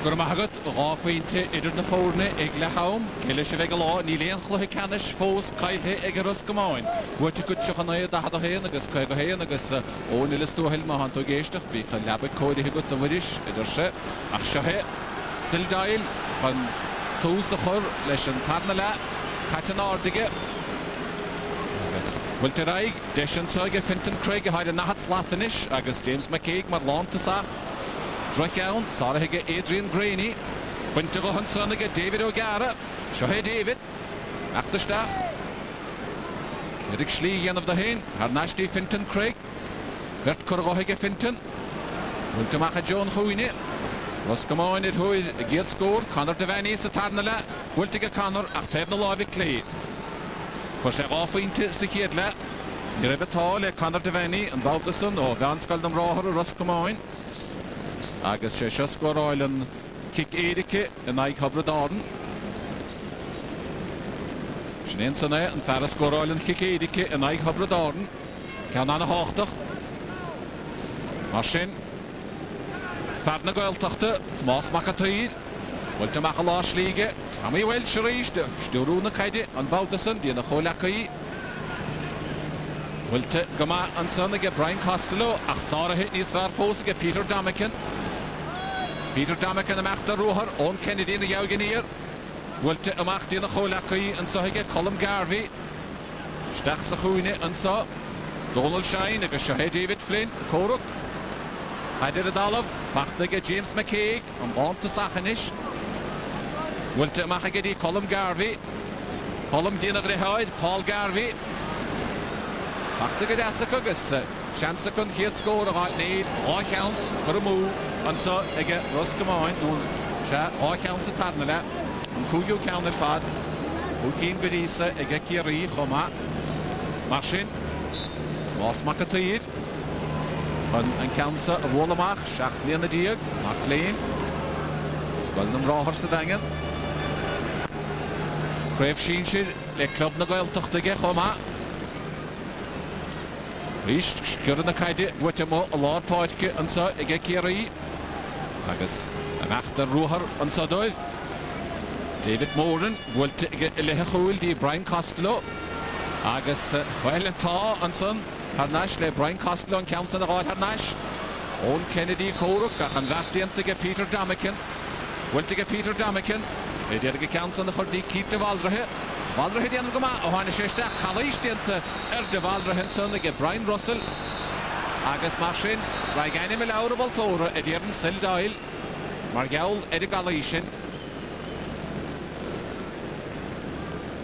Gur magat ráfuinte idir na fórne ag le haum, céile se bheith lá ní léon chluthe canis fós caithe ag Roscommon. Bhuaite go tuchanna da hada héan agus caig go héan agus ón ilas túhail má han tú géisteach bí chu leabh códaithe go tamhuiris idir se ach seothe sildail chun tús a chur leis an tarna le caite an áirdige. Agus bhfuilte raig deis an saige Fintan Craig a haid a nahat slatanis agus James McCaig mar lántasach. Droiceann, Sarahige Adrian Graney, Bunte go Hansonige David O'Gara, Shohe David, Achterstach, Erik Schlie Jan of the Hain, Harnashti Fintan Craig, Bert Corrohige Fintan, Bunte John Huine, Roscommon it Hui, Geert score, Connor Devaney Satarnala, Bultige Connor, Achtevna Lavi Clay. For se Offinte Sikidla, Nirebetal, Connor Devaney, and Balderson, or Ganskaldam Roher, Roscommon. Agus sé scoráil an kick éirice in ag Habradán. Sin sanna an fear scoráil an kick éirice in ag Habradán. Ceann anna háchtach. Mar sin fear na gailteachta Tomás Macataír. Bhfuilte macha lá slíige. Tamí bhfuil se ríiste. Stúrú na caide an Balderson bí na cholachaí. Bhfuilte go maith an sanna Brian Costello ach sáirithe níos fearr fósa Peter Damakin. Peter Damakin amach the Ruher, on Kennedy in the Yauganier. Wilte amach the Cholaki and so he get Colum Garvey. Stach Sahune and so Donald Shine, a Shahe David Flynn, Croke. I did a Dollar, Bachtige James McCaig, and Bont to Sachanish. Wilte Machagedi, Colum Garvey. Colum Dina Drehoid, Paul Garvey. Bachtige Dasakugus. Chance kun hier score right need. I count for a move. And so again Roscommon no chat I count the Tarnala. And who you count the fad. Who came Bedisa again Kerry Homa. Marchin. Was Macataid. And counts a Wollamach. Schacht near the Diag. McLean. Spelden Rohers the Dangen. Crave Sheenshire. Le club na Gaeltachtige Homa. Rís sciúr na caide bhuaite mo a lá táidce an sa ige Kerry agus an achtar Ruher an sa dóibh. David Moran bhuailte ige lethe chúil dí Brian Costello agus bhfuil an tá an san Harnash le Brian Costello an ceann san a ráid Harnash. Ón Kennedy Croke ach an bheachtaíonta ige Peter Damakin. Bhuailte ige Peter Damakin. É déad ige ceann san a chuirdaí Keith de Valdrahe. Valdrahe déanam go maith ó tháina séisteach chalísteanta de Valdrahe san ige Brian Russell agus mar sin raig aine leabhar baltóra a dhéann sildáil mar geall a galísin.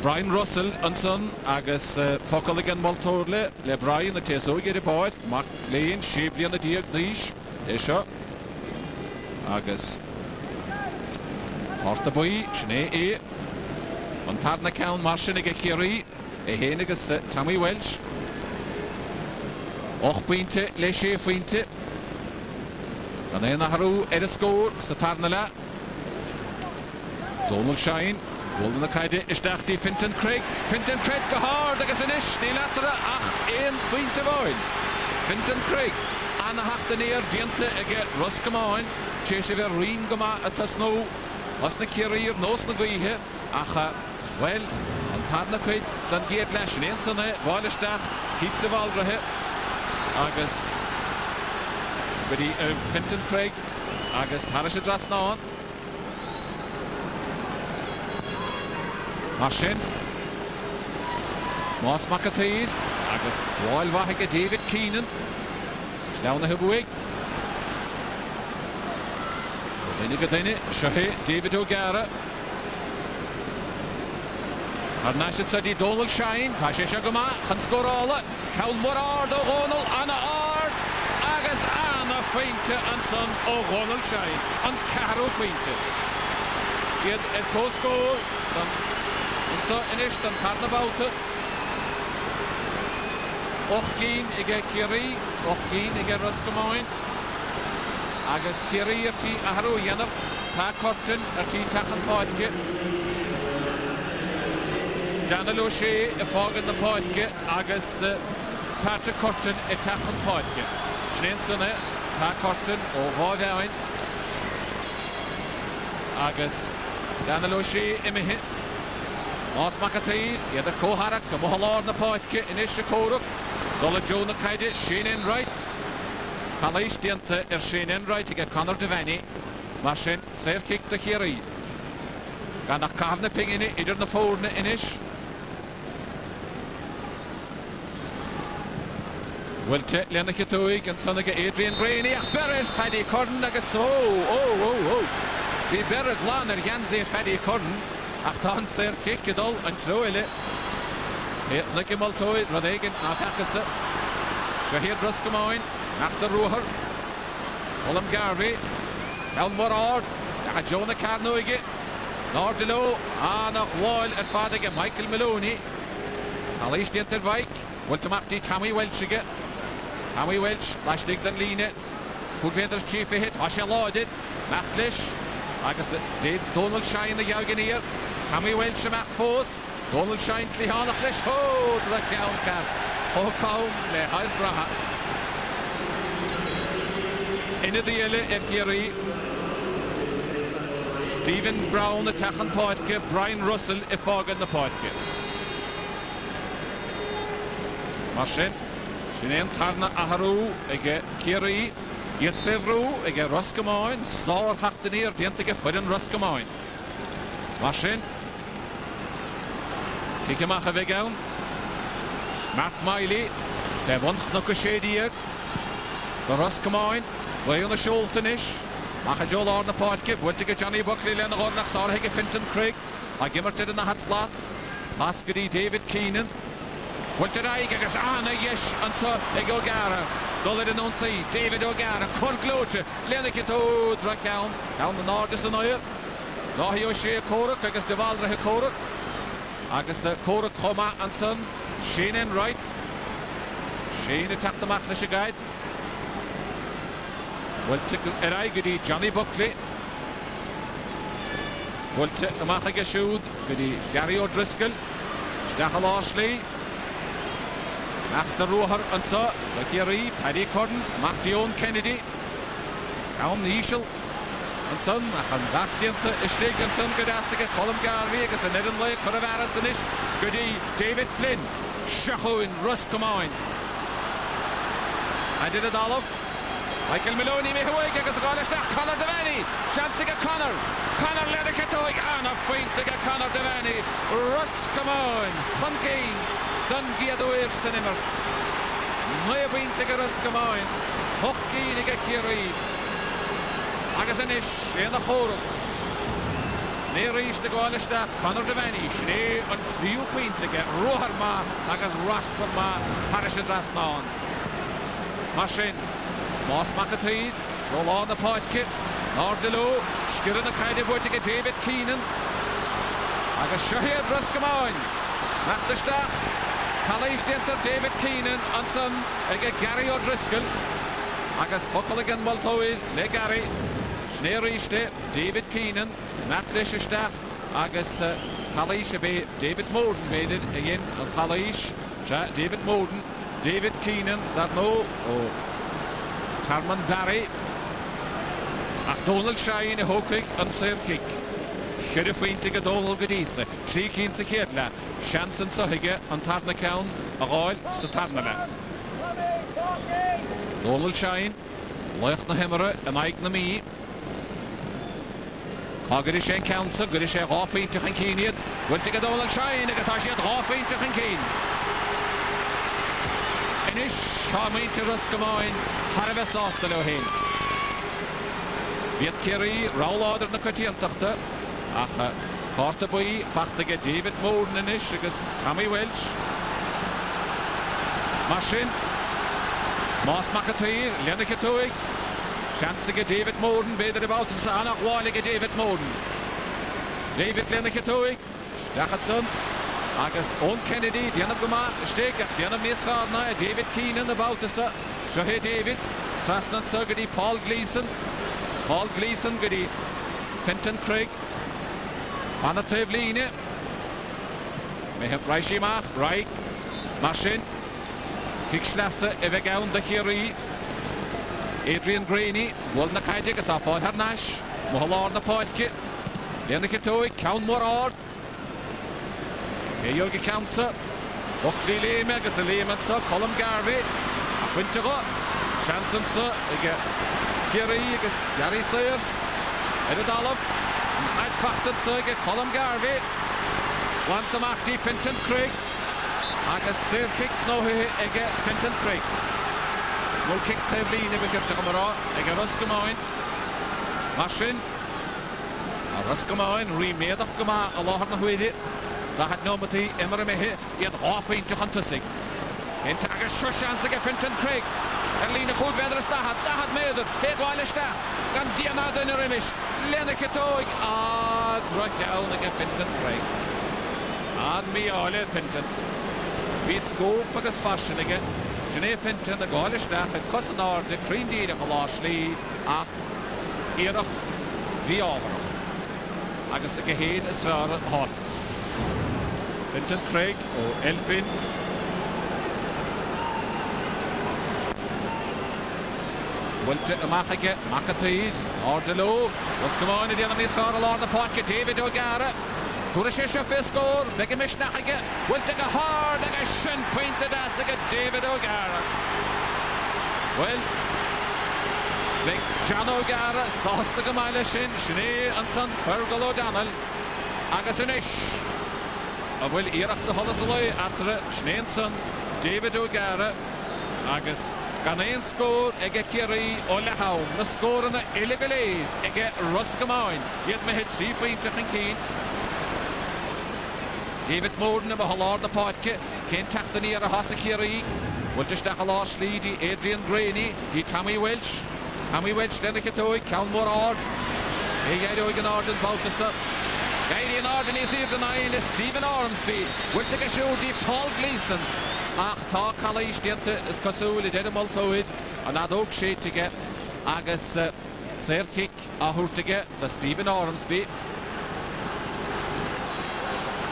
Brian Russell an san agus focail an baltóra le Brian a téasóige de báid mac léon siblian a díag díis é seo agus Horta buí sinné é an tarna ceann mar sin ige Kerry é héana agus Tammy Welsh 8 pointe le 6 pointe gan é na harú a scór sa tarna le Donald Shine bhfuil na caide isteachtaí Fintan Craig go hard agus inis ní leatara ach 1 pointe bháin Fintan Craig anna hachtanéir dianta ige Roscommon sé sé bheith rion go maith a tasnó as na Kerry nós na gaotha ach well an tarna chuid don géad leis an sanna bháilisteach Keith de Valdrahe agus bidí Fintan Craig agus thar sé dras ná mar sin Más Macataír agus bháil bhaithe David Keenan sleanna buig Daine go daine Shahe David O'Gara Ar naisiid sa di Donald Shine, tá sé se go má, chan scórála, cawl mór ard ó Ronald, anna ard, agus anna fainte an son ó Ronald Shine, an carú fainte. Iad cóscór, so inis an carnabáta. 8 ige Kerry, 8 ige Roscommon. Agus Kerry tí a harú dhéanamh, tá cortin tí tachan páidge. Danilo sé a fágan na páidge agus Patrick Cortin i tachan páidge. Snéan sanna tá cortin ó Gábháin. Agus Danilo sé imithe. Más Macataí, iad a cóharach go mohalár na páidge inis se córach. Dola Joe na caide, Shane Enright. Calais dianta Shane Enright ige Conor Devaney. Mar sin, sér kick de Kerry. Gan nach carna pingine idir na fórna inis. Wilte lena Kitúig an sanna Adrian Graney ach berid Paddy Curran agus Bhí berid lán Janzi Paddy Curran ach tá an sér kick idol an troile. Nicky Multoid, Rodhagan, Nachakasa, Shahid Roscommon, Nachta Ruher, Ulam Garvey, Elmore Ard, Jonah Carnoige, Nordelo, Anna Wall at Fadiga, Michael Maloney, Alice Dinterbike, Wiltamachti, Tommy Welchige, Tommy Welch, Lashdig than Line, Hoodvender's chief hit, Asha Lauded, Machtlish, Agatha, Donald Shine the Yaganeer, Tommy Welch, Macht Force. Donald Shine Clihana Flesh, oh, the Gael Cat, oh, Cow, Le High Braha. In the Yelle at Kerry, Stephen Brown, the Tachan Podke, Brian Russell, a fog in the Podke. Marcin, Sinean Tarna Aharu, again Kerry, yet Fevru, again Roscommon, Saur Hachtenir, Diantige Fudden Roscommon. Marcin. Kikemach a bheith Matt Miley, de bhaint na go sédíag, go Roscommon, bhain na sioltanis, ach a Joel ar na páidge, bhaintige Johnny Buckley lena górnach sárthaige Fintan Craig, a gimartid in na hatslat, Pascady David Keenan, bhaintir aig agus anna yes ansa ag O'Gara, dulad an onsaí, David O'Gara, corglóte, lena kitó dra cawn na nárdis an oir, náhi o sé córach agus devalra he córach, agus córach choma an son, Shane Enright, Shane a tachtamach na se gaid, Wilte aigadi Johnny Buckley, Wilte amach ag siúd gadi Gary O'Driscoll, Stachel Ashley, Nachta Ruher an sa, le Kerry, Paddy Curran, Mac Dion Kennedy, Cawn Nischel, an son, ach an bachdianta istig an son godastige Colm Garvey agus an Edan le Coravaras an ish, gadi David Flynn, Shachoin, Roscommon. I did it all up. Michael Maloney me hawig agus gálistach Conor Devaney, Shansige Conor leda ketoig an a pointige Conor Devaney, Roscommon, Hunkein, Dun Giadoir Stanimmer, Maya pointige Roscommon, Hockey nige Kerry, agus an ish in the chórach. Né rís de gálistach Conor Devaney, Sné an tríú pointige, Ruher ma agus Rasper ma, Parish Rasnawn. Marcin, Más Macataí, Joel on the Podke, Nordelo, Skirrin na Caide Bwtige David Keenan, agus Shahid Roscommon, Nachtastach, Calais Dinter David Keenan, an son, ag Gary O'Driscoll, agus Huckaligan Multoid, le Gary, Schneeriste, David Keenan, Nachtastach, agus Calais be David Moden made it again, and Calais, David Moden, David Keenan, that no, Tarman Barry, ach Donald Shine a Hockig an Sir Kick. Chyr y ffeintig a Donald Gadisa, 3 cyn sy'n cydla, Shanson Sohige an Tarna Cawn, a Royal sa Tarna le. Donald Shine, Loch na Hemera, an Aig na Mi. Agad is e'n Council, gad is e'n ráfeintach an Cíniad, gwyntig a Donald Shine, agad a siad ráfeintach an Cín. Inish, Charmainte Roscommon, Harvey Sausta lo hyn. Viet Kerry, Raul Adr na Cotiantachta, ach Corta bui, pachtige David Moden in ish, agus Tommy Welch. Masin. Mas Macatui, Lennikatoig. Chancige David Moden, beder about to Sana, Wallige David Moden. David Lennikatoig, Stachatson. Agus Owen Kennedy, Diana Guma, Stegach, Diana Misfarna, David Keenan about to Sa. Shohe David, Sasnan Sugadi, Paul Gleason. Paul Gleason, Goody, Fenton Craig. Anna Tevline. We have Raishi Mach, Rai, Masin. Kickschlasse, Evegaun de Kerry. Adrian Graney, Walna Kajik, as upon her Nash. Mohalar na Polke. Lennikatoi, Count Morard. Yogi Council. Buckley Lame, as the Lehman, Colum Garvey. Winter. Chanson, sir. Kerry, Gary Sayers. Edit Olive. Uitpachten zuige Colum Garvey. Wantamachti Pinton Craig. Agus sir kick no ege Pinton Craig. Mul kick Tevline be kirte kamera ege Roscommon. Masin. Roscommon remedach gama Allah na huide. Da hat no mati immer mehe in Rafin te gantusig. En tage Shoshan ege Pinton Craig. Erline goed verder is dat meder. Het wel sta. Kan Diana de Remish. Lennikatoig. Druk ege Pinton Craig. Me alle Pinton. Vi skop agus fashion again. Jene Pinton the Gaulish staff at Cosanar the Green Deed of Lashly ach Erach the over. Agus the Gehead is for Hosks. Pinton Craig or Elfin. Wilte Machage, Macatid, Ordelo, Roscommon in the enemy's for along the pocket, David O'Gara. Turashisha Fiscore, Begamish Nachage, will take a hard like a shin pointed ass like a David O'Gara. Well, like John O'Gara, sauce the Gamala Shin, Shane and son, Fergal O'Donnell, Agasinish. Will Iraq the Holasaloi after Shane son, David O'Gara, Agus. Ghanaian score, Ege Kerry, Olahau, the score in the illegally, Ege Roscommon, yet me hit 3 points to Keen. David Moden of Hallard the Potke, Ken Tachtani a Hosakiri, will just a Halash Lady, Adrian Graney, the Tommy Welch, Lennikatoi, Cal Morard, Egado Ganarden Balthasar, Guardian Arden is here denying is Stephen Ormsby, will take a show the Paul Gleason. Ach, tá Calais diente is Cosuli did a Multoid, and that oak shade to get Agus Sir Kick a Hurtige, the Stephen Ormsby.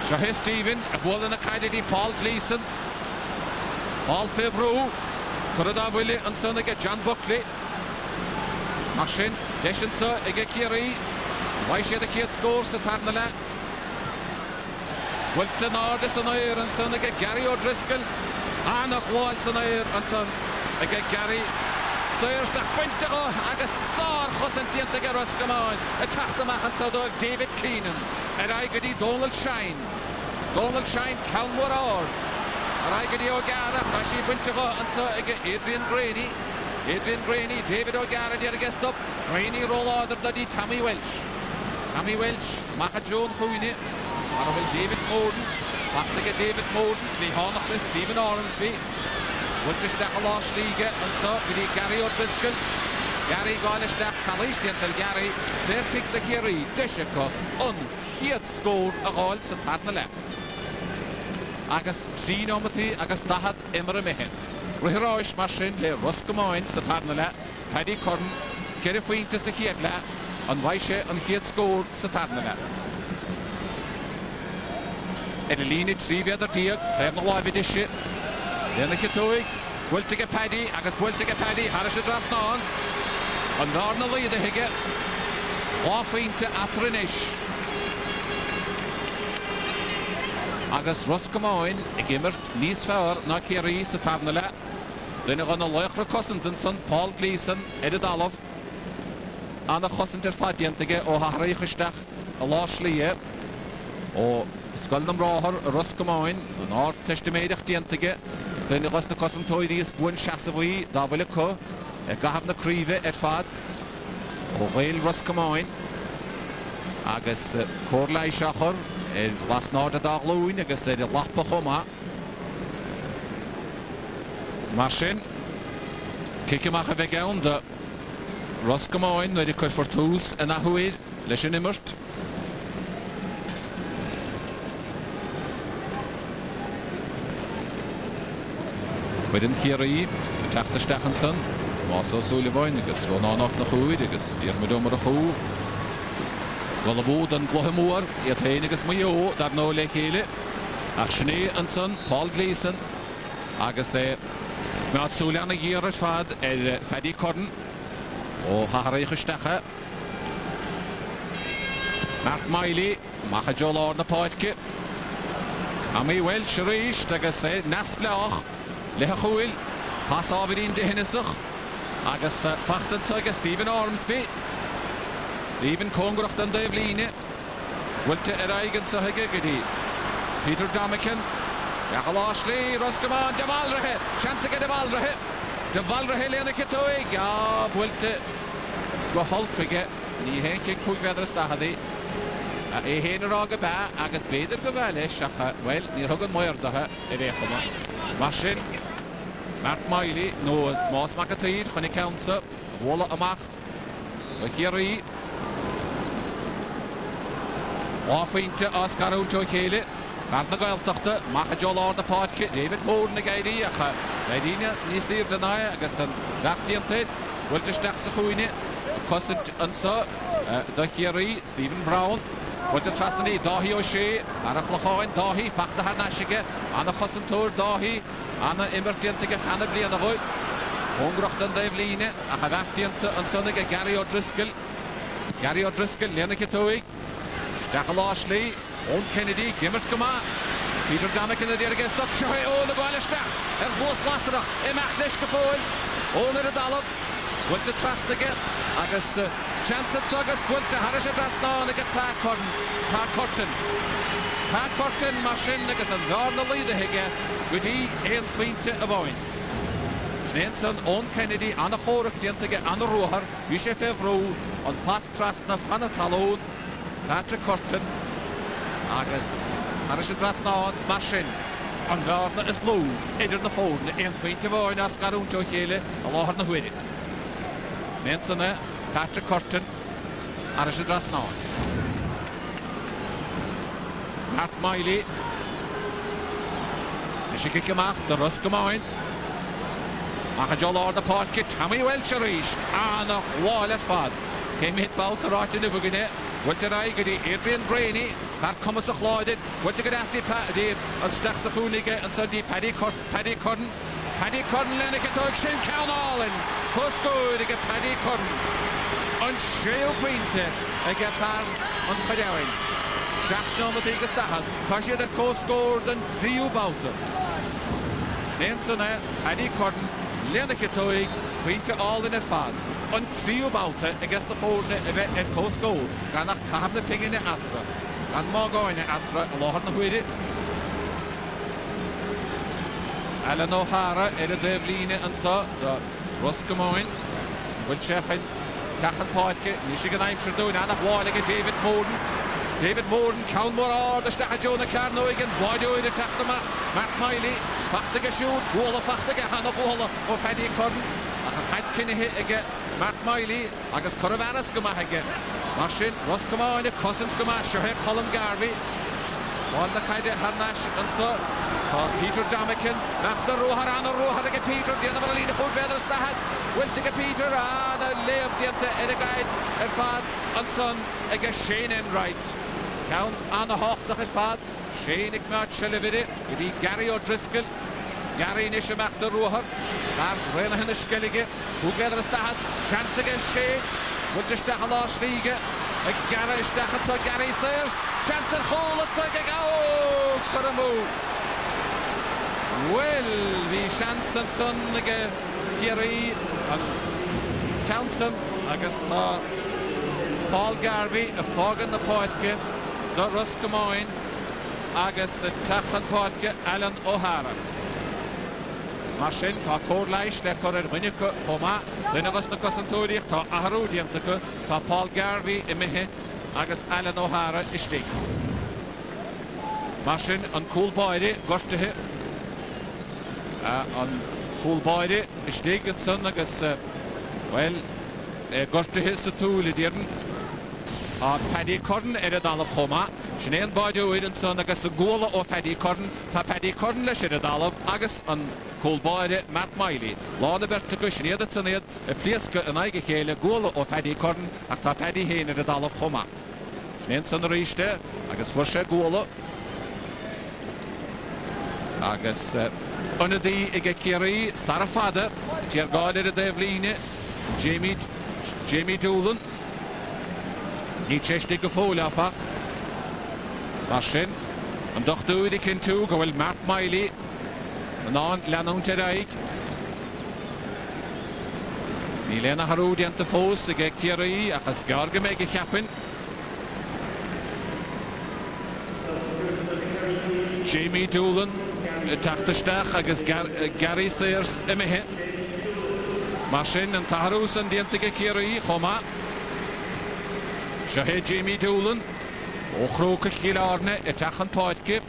Shahe Stephen, a ball in a Kennedy, Paul Gleason, Paul Febrew, Corada Willie and son again John Buckley. Masin, Deshinsa, Ege Kerry, why she the kid scores at Tarnala. Wilton Ardis and Ayer and son again Gary O'Driscoll. Anna Waltz and Ayer and son again Gary. Sayers a Pintago, Agus Sar Hosentian to get Roscommon, a Tachtamach and Sodog David Keenan, and I get Donald Shine, Cal Morard, and I get O'Gara, Fashi Pintago, and so again Adrian Graney, David O'Gara, did against up, Graney roll order bloody Tommy Welch, Macha Joan Hooney, and David Moden, Pachtige David Moden, the Honor Stephen Ormsby. Will just a Lost League and so we Gary O'Driscoll. Gary Gaulish Daff Calais until Gary Sir Pick the Kerry, Dishako, he had scored a goal to Tarnala. Agus Zinomati, Agus Tahat Emre Mehen. Rihiroish Masin, Le Roscommon, to Tarnala, Paddy Curran, Kerry Fuentes the Kietla, and Waishe, and he had scored to Tarnala. Edeline, 3 other deal, they have no live edition. Lennikatoi, will take a Paddy, Agus will take a Paddy, Harris draft on. And Nornally the Higget, Waffing to Atrinish. Agus Roscommon, a gimmert, Nice Fair, Nakiri, Satarnala. Then on a Lochra Cossenton, Paul Gleason, Edith Olive. And a Cossenter Fadiantige, or Harry Histach, a Loshlie, or Skuldum Roher, Roscommon, the North Testimedach Diantige. Then was the custom toy these Bun Chassawi, Davilico, a Gaham the Creve at Fad, or Whale Roscommon. agus córla seachar las náda dálúin agus lachpa choma mar sin ciceach a bheith ann de Roscommon wedi chuir fortús yn ahwyr leis yn immert. Wedyn Kerry, Tachta Stachanson, Mas o Sullivan agus Ron Anach na chwyd agus Diarmid Omar a chw. Wel y bod yn Glohymwr i atlein agus mwy o dar nôl le chéile. Ach Siné Anson, Paul Gleeson agus mae at Sulian a gyr y ffad Fedi Corn o Haharaich Ystachau. Mark Miley, Macha Jolor na Poetke. A mi Welsh Rish, agus Nasblach, Lecha Chwyl, Pas Aberdeen de Hinnesach, agus Pachtan agus Stephen Ormsby. Stephen Congracht an Dublin. Wilte Eigen sa hige gyda Peter Damakin. Iachal Ashley, Roscommon, Devalrahe, chance gyda Devalrahe. Devalrahe Lena Kitoig, Wilte Gwaholpige, ni hen cig pwg fedr ystahadi. E hen yr og y ba, agos beder gyfelish, wel, ni'r hwg yn mwyr da e fech yma. Masin, Mark Miley, no, Mas Macatwyr, chwn i cawnsa, Wola ymach, o Kerry. Offeinte Oscar out o Chéile, Mark na gaeltachta, Macha Jolor na Podke, David Moore na gairi, Gairina, nis i'r dynau, agos yn rachdiantyd, Wilte Stach sa chwyni, Cosint Unsa, da Kerry, Stephen Brown, Wilte Trasani, Dahi o Shea, Arach Lachain, Dahi, Pachta Harnashige, Anna Chosantor, Dahi, Anna Immertiantige, Hanna Bliana Hoi, Hongracht an Davline, Acha Rachdianta, Unsonige, Gary O'Driscoll, Lena Kitoig, Stachel Ashley, Owen Kennedy, Gimmert Gama, Peter Damakin na dyrga stop Shoy, o na gwael ystach, Bos Lasterach, Machlish Gafoil, Owen yr Adalab, Wilte Trastige, agus Chancet Sogas, Wilte Harish Adrasna, Nige Pat Corton, Masin, agus an Garna Lida Hige, Gudi, Ein Feinte a Boin. Nenson, Owen Kennedy, Anna Chorak Dientige, Anna Rohar, Bishop Evro, on Pat Trasna, Fanna Talon, Patrick Corton, agus Harish Adrasna, Masin, an Garna is low, Idir na Fôn, Ein Feinte a Boin, as Garún to Chéile, a Lahar na Hwyri. Nenson, Patrick Corton, Harish Adrasna. Mark Miley, Nishikikimach, the Roscommon, Macha Jolor the Podke, Tammy Welsh Rish, Anna Wallet Fad, came hit bout the right in the Bugine, went to Raigadi, Adrian Brainy, Pat Comas of Lloyded, went to get Asti Paddy, and Stachs the Hooniga, and Sunday Paddy Corden, Lennick, Shane Cownall, and Cosco to get Paddy Corden, on Shale Prince, I get Pan on Padawin. Schachtel met tegen Stachel. Kasje dat ko scored en Zio Bouter. Nenson Paddy Corden, Lenneke Toig, Pintje al in het vaat. En Zio Bouter, ik guess de volgende en ko scored. Gaan naar hebben de ping in de atra. En morgen in de atra, lachen nog weer. Ellen O'Hara, de Dublinen en zo, de Roscommon, wil zeggen, Tachen Podke, Michigan Aimster doen, en nog waardige David Moden. David Moore, Count Moore, the Stachel Jonah Carnoigan, Boydo in the Tachtamach, Mark Miley, Fachtige Shoot, Walla Fachtige, Hannah Walla, or Fadi Corden, Had Kinney again, Mark Miley, Agus Coravanas Gama again, Marshin, Roscommon, Cousin Gama, Shohek Colin Garvey, Walla Kaide Harnash, and so, Peter Damakin, Nachta Roharana Rohar, Peter, the other lead, the whole better Stahad, Wiltige Peter, and a lay of the guide, and Fad, and son, again Shane and Wright. Count Anna Hochtach het pad, Shane ik maat Shellevide, die Gary O'Driscoll, Gary Nishamach de Roher, daar rennen in de Skellige, hoe verder is dat? Chancige Shane, moet de Stachel afsliegen, Gary Stachel zo Gary Sayers, Chance en Hol, het zo oh, for a move. Well, wie Chance en Sonnige, Kerry, Counson, Augusta, Paul Garvey, a fog in the Poetke, the Roscommon, agus Tachlan Podke, Alan O'Hara. Marshin, ta Cordleish, le Corred Winnico, Homa, then of us the Cossantoric, ta Aharudiantico, ta Paul Garvey, Emihe, agus Alan O'Hara istig. Marsin an Coolboide gortathe an Coolboide istig an son agus well gortathe sa túl i dtíorn a Paddy Curran a dal choma Sinean Boide uid an son agus a góla ó Paddy Curran tá Paddy Curran leis a dal agus an Coolboide Matt Miley lána berta go Sinead a taniad a pliasca an aige chéile góla ó Paddy Curran ach tá Paddy héin a dal choma Sinean san ríiste agus fuair sé góla agus unadí ige Kerry Sarafada tíar gáid a déhlíne Jamie Doolan ní teiste go fólafa mar sin an dochtúid cin tú go bhfuil Matt Miley an án leanúnta raig ní lena harúdi anta fós ige Kerry achas garga me go cheapin Jamie Doolan tachtasteach agus Gary Sayers imethe mar sin an tarús an dianta ige Kerry choma Seo Jamie Doolan ó Croke Chilarne a tachan páidce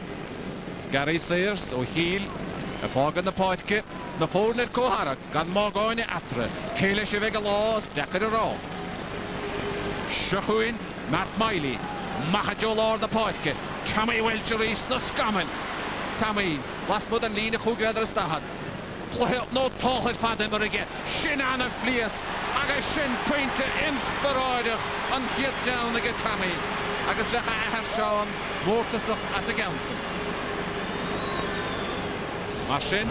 Gary Sayers ó Híl a fágan na páidce na fórnid cóhara gan mágáine atra chéile sé bheith a lás decad a rá Sechuin Matt Miley machadjó lár na páidce Tammy Welcher rís na Roscommon Tammy las mud an lína chúgad ar stahad Clóthe nó tóchad fada mar aige sin anna flias agus sin pointe inspiráideach an hiad down aige Tammy agus bheith a ahar seán mórtasach as a gansan mar sin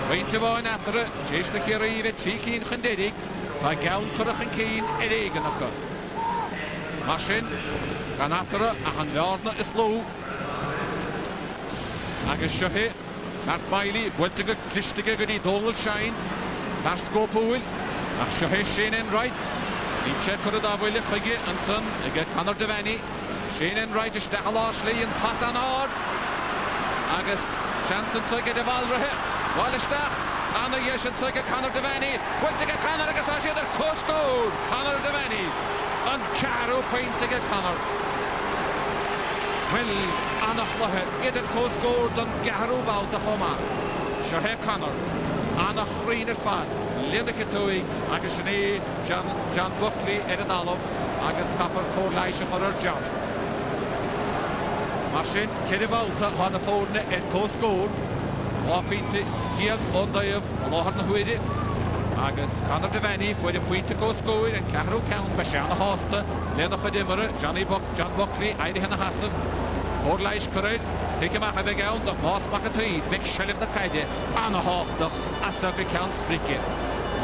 pointe bháin atara téis na Kerry bheith tí cín chundédig tá gawn curach an cín ar éigen acu mar sin gan atara a an learna is ló agus seohe Matt Miley builte go clisteige go dtí Donald Shine mar scópúil ach seohe Shane Wright ní sé chur a dábhaile chuige an son ige Conor Devaney Shane Wright is deach lás lí an pas an ár agus seansan tuige de bhálrathe bháilisteach anna dhéis an tuige Conor Devaney builte go Conor agus tá siad ar coscór Conor Devaney an carú pointige Conor well annachluthe idir coscór don gaharú báilta chomá Seohe Conor annach rinar fad Lindacha túig agus sinné John Buckley ar an alam agus capar cóirlaise chur ar John mar sin céidir báilta hána fórne ar coscór ápínta cíad óndaibh a láthar na huide agus Conor Devaney fuid a puinte coscóir an ceathrú ceann be seanna hásta Lindacha dimara John Buckley airithe na hasan Cóirlaise chuid Hice macha bheith gawn do más macha tuid bheith seilib na caide anna háchtach as a bheith ceann sprice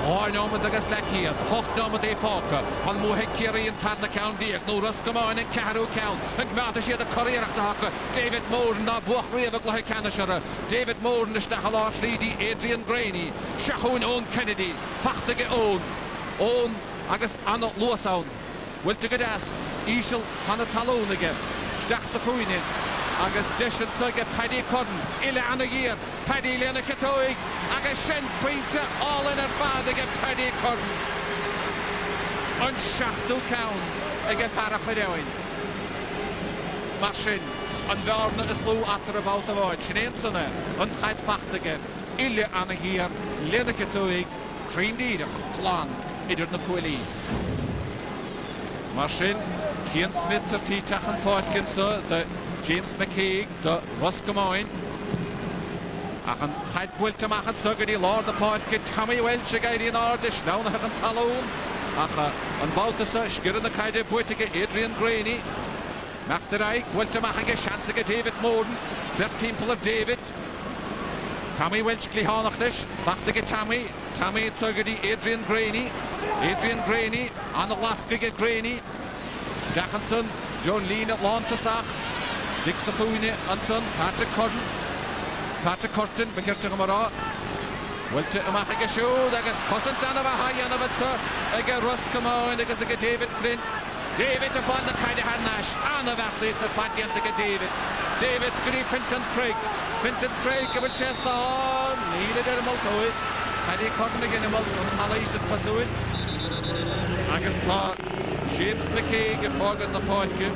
Háirnámad agus le chéad, hochtnámad é páca an múthe Kerry an tarna ceann díag nó Roscommon an ceathrú ceann an gmeata siad a choireachta hacha David Moran ná buach riamh gluthe ceannaisire David Moran is deach lás lídí Adrian Graney Seachún ón Kennedy pachtaige ón agus anna luasáin bhfuilte go deas ísisiil hana talónige Deach sa chuoine agus deisian suige Paddy Curran ile anna gír Paddy lena catóig agus sin pointe álan ar fad ige Paddy Curran an seachtú ceann ige para chuideáin mar sin an bhearna is lú atar a báta bháid sin éon sanna an chaid pachtaige ile anna gír lena catóig chríndíireach plán idir na cuilí mar sin Cian Smith ar tí tachan páidcinsa de James McCaig de Roscommon ach an chaid bhfuilte machchan sugadí lár na páidci Tammy Welch a gaiirí an ardis náunathe an talún ach an báltasa sciran na caide buitige Adrian Graney nach de raig bhfuilte machchan seansaige David Moran der timple of David Tammy Welch glíhánach leis bachtaige Tammy sugadí Adrian Graney an Alaskaige Graney Dachanson, John Lean at Lantasach, Dick Sahoune, Anson, Patrick Curtin, Bekirte Gamara, Wilte Amacha Show, Dagas Cosantana Hayan of it, Aga Roscommon, Dagas David Flint, David upon the kind of Hanash, Anna Valley, the Patian David Pinton Craig, which has on, needed a Multoid, Paddy Curtin again, Malaisis Pasuit, Agus James McKay get fágan na páidge.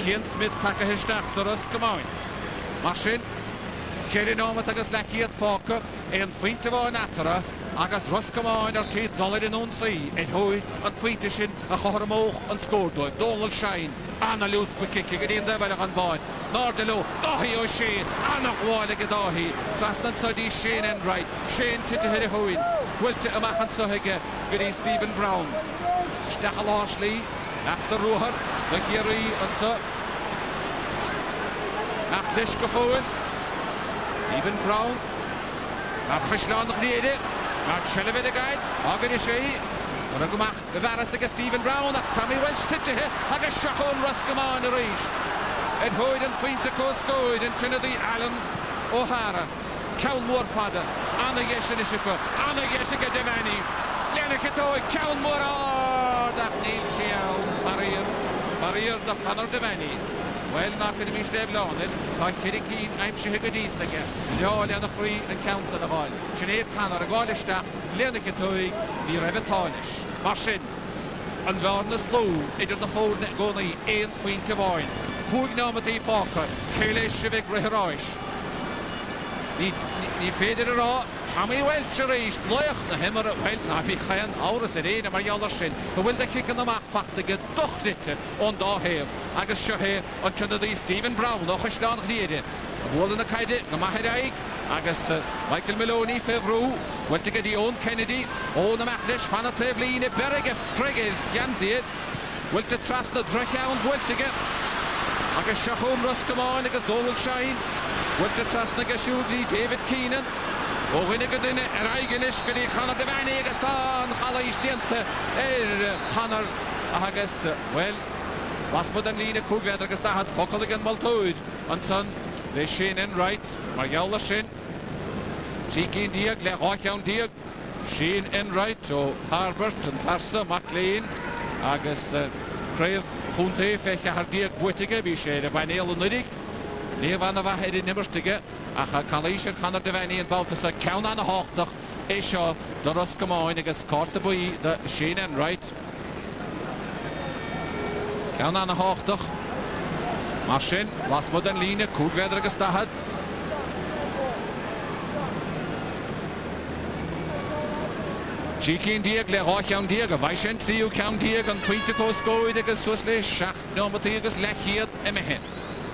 Cian Smith take a histeach do Roscommon. Mar sin, Kerry nómat agus leiciad páca an pointe bháin atara agus Roscommon ar tíad dolar in ón saí hui an pointe sin a chohar móch an scórdóid. Donald Shine, Anna Lús Bukiki, gyda'n ddefel an báin. Nord lo, dahi o Shane, Anna Gwaile gydahi. Trasnan sodi Shane Enright, Shane tita hiri hwyn. Gwylte y machan sohige gyda Stephen Brown. Stach a Lashley, nach the Ruher, the Kerry and so. Nach Lish Gaffowen, Stephen Brown. Nach Fishlan the Gnede, nach Shellevin the guide, Agani Shea. Ragumach, the Varas against Stephen Brown, Tommy Welsh tita here, against Shachon Roscommon reached. Ed Hoyd and Quinta Coscoid and Trinity Allen O'Hara. Calmore Father, Anna Yeshanishipa, Anna Yeshika Devani, Lenakatoy, Calmore, that Neil Shiao, Maria the Father Devani. Well, not going to be stable on it. By Kiriki, I'm Shihagadis again. Leon and the Free and Council of All. Sinead Connor, a Gallista, Lenakatoy, the Revetonish. Marshin, and Varnes Low, it is the phone that go the 8th point of oil. Pugnomati Parker, Kayleigh Shivik Reheroish. Ni Peter Ra, Tommy Welch reached, Loyach, the Hemmer at Well, Nafichayan, Auras at Aina Mariala Shin, who will the kick in the map back to get ducked it on Dahe, Agus Shahe, on Trinity Stephen Brown, Ochishdan Gnede, Wall in the Kaide, Namaharai, Agus Michael Maloney, Fevru, went to get the own Kennedy, own the Macdish, Panatevline, Berrigan, Craig, Yanzi, will to trust the Drechound, will to get. Agus Shachon Roscommon agus Donald Shine. Went to trust Nagashudi, David Keenan. O Winnigadin, Eraiganish, Gadi Connor Devani, agus Tan, Halaish Diente, Connor agus, well, Wasmudan Lina Kugad agus Tahat, Pokoligan Maltoid, and son, they Shane Enright, Margella Shin, Cheeky Diag, Le Rockdown Diag, Shane Enright, O Harbert and Parsa, MacLean, agus Crave. Punte fech har diag bwytige vi sé de baneel nudig. Leef aan de wahed in nimmerstige. Ach Kalisha Connor Devani en Baltas a count aan de hoogtig. Isha de Roscommon agus Carter Boy de Shane Enright. Count aan de hoogtig. Marshin was modern line Koegweder agus Tahad. Cheeky and Diag, Le Rockdown Diag, a Vaishent Siu Count Diag, and Quinta Coscoid, agus Swisley, Shach, Nomatigas, Lechiad, Emihin.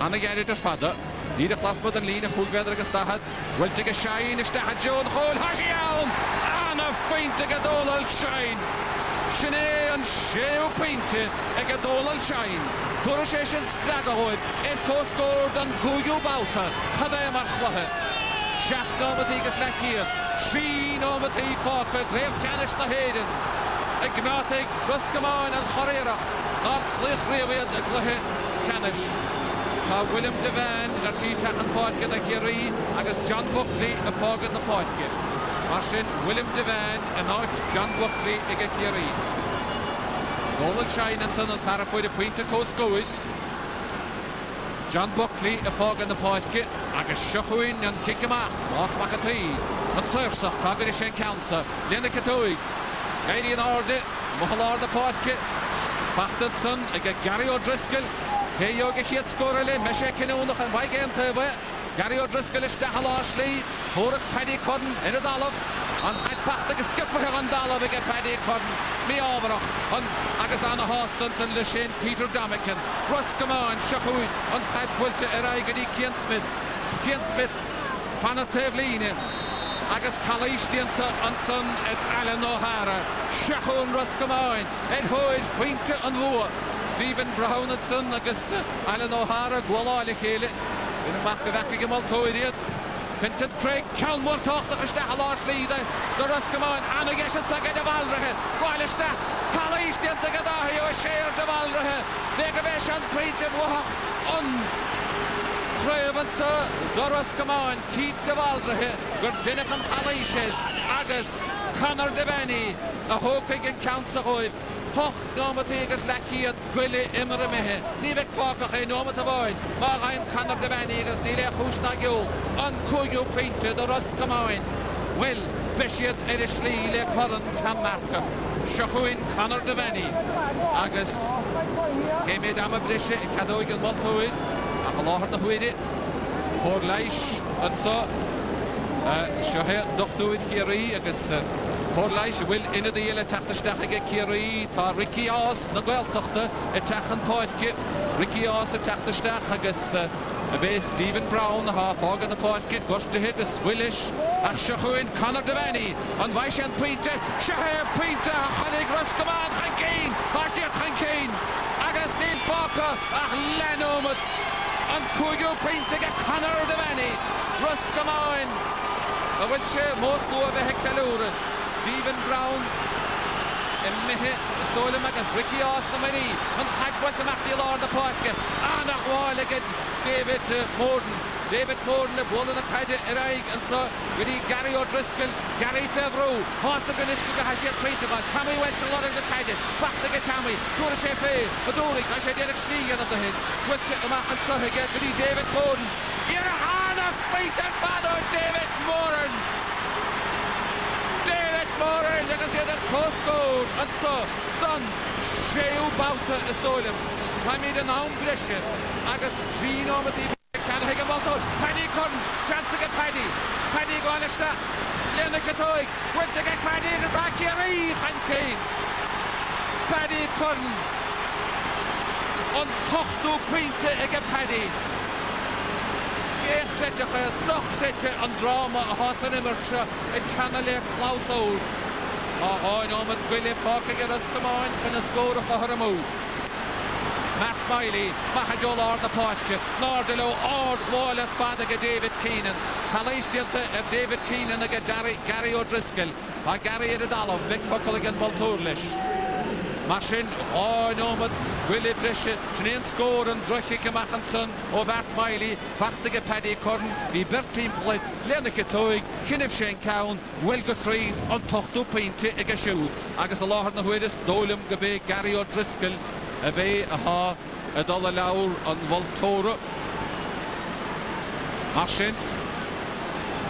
Anna Garrett, her father, Lida Plasmod and Lina, Hugweder agus Tahad, went to get Shine, Istahad Joan, Hole, Hashiaun, Anna Quinta Gadolal Shine, Shine and Sheo Quinta, a Gadolal Shine, Kurasheshan Spragahoid, and Coscoid and Guyu Bauta, Hadayamar Quahe, Shach Nomatigas Lechiad. Sheen over the Falk, Graham Canish the Hayden, Ignatic, Roscommon and Herrera, not Cliff and Glahit Canish. William Devan, the T-Tach and Podge, the Kerry, agus John Buckley, a Pog and the Podge. Marshin, William Devan, and out John Buckley, a Kerry. Nolan Shine and Son and Parapoid, the Point to Coast Going. John Buckley, a Pog and the Podge, agus Shahuin and kick him off, lost Macatee. But Sursach, Cognish and Council, Lena Katoi, Gadian Order, Mohalar the Podkit, Pachtedson, Gary O'Driscoll, Hey Yoga Hit Scorele, Meshakinunach and Wigan Tebe, Gary O'Driscoll is Dahalashley, Horak Paddy Cotton, in a dollar, and I'd Pachta Skipper and Dollar, we get Paddy Cotton, me over, and Agazana Hostons and Lishin, Peter Damakin, Roscommon, Shahui, and Had Wilta Eraigadi Kian Smith, Panatevline. Agus Kalish Dienta and Son at Alan O'Hara, Shachon Roscommon, Ed Hoyd, Quinta and Lua, Stephen Brown and Son, agus Alan O'Hara, Gwala Lekele, in a Machgavaki Maltoidiat, Pinted Craig, Calmore Talk, the Stahalart leader, the Roscommon, Anna Geshan Saga de Valrehe, Walista, Kalish Dienta Gadahi, or Share de Valrehe, Negavesh and Quinta Wah on. Cravensa, Roscommon, Keith de Valrehe, Gurdinic and Kalished, Agus, Connor Devani, a Hoping and Council, Hoch Nomatigas Lakiat, Gwili Imremehe, Nivek Kwakache, Nomataboy, Marain Connor Devani, as Nile Husnagul, and Kuyu Painted, the Roscommon, Will Bishop Edishley le Curran Tam Markham Shachuin Connor Devaney Agus Game Dama Brisha Cadoig and Montoid Allah the Huide Por Leish and so Shahe Doctor Kerry Agus Por Leish will in the Yellow Tachtastachige Kerry Ta Ricky Oz Nagwell Tochter Etachan Poitke Ricky Oz Tachtastach Agus Stephen Brown half hog in the pocket goes to hit the Swillish Shachuin Connor Devaney on Vaishan Peter Shahir Peter Khalig Roscommon Khankain Ashir Khankain Agus Neil Parker Lenomut on Kuyu Peter get Connor Devaney Roscommon which most over Hectalura Stephen Brown Mihe Stolen Magas Ricky Austin Many and Hagwat to Matthew Lord the pocket and a while again David Morden the ball in the Kaja Eraig and so we need Gary O'Driscoll, Gary Fevro, Horsa Ganishka Hashir Peterman, Tammy went a lot of the Kaja, back to get Tammy, to the Shefe, Adorik, I said Eric Schneegan of the head, which the Mahan Saha get to David Morden. You're a hand of Peter Father David Moran. Moran, you can see that close goal and so done Sheu Bauta is stolen. I made an arm pressure. Agus Gino with the can't take a ball. Paddy Curran, chance to get Paddy. Paddy going to stop. Lena Katoik, went to get Paddy in the back here. Kane. Paddy Curran on Tochto Pinte against Paddy. Doch zette an drama a hasan immercha a channel Klaus Old. No met Willie Parker get us come on and a score of Haramu. Matt Miley, Mahajol or the Parker, Nordelo or Wallace Fadaga David Keenan. Palace of David Keenan against Gary O'Driscoll. Gary Edadalo, Vic Puckle against Baltourlish. Machine, no met Willie Brishet, Janine Score and Drucky Machanson, Matt Miley, Fachtige Paddy Curran, the Bertin Play, Lena Katoig, Kinnif Shane Cowan, Wilga Tree, on Tochto Pinte, Egashu, Agus the Lord Nahuidis, Dolum Gabe, Gary O'Driscoll, Abe, Aha, Adola Laur, on Voltora. Machine,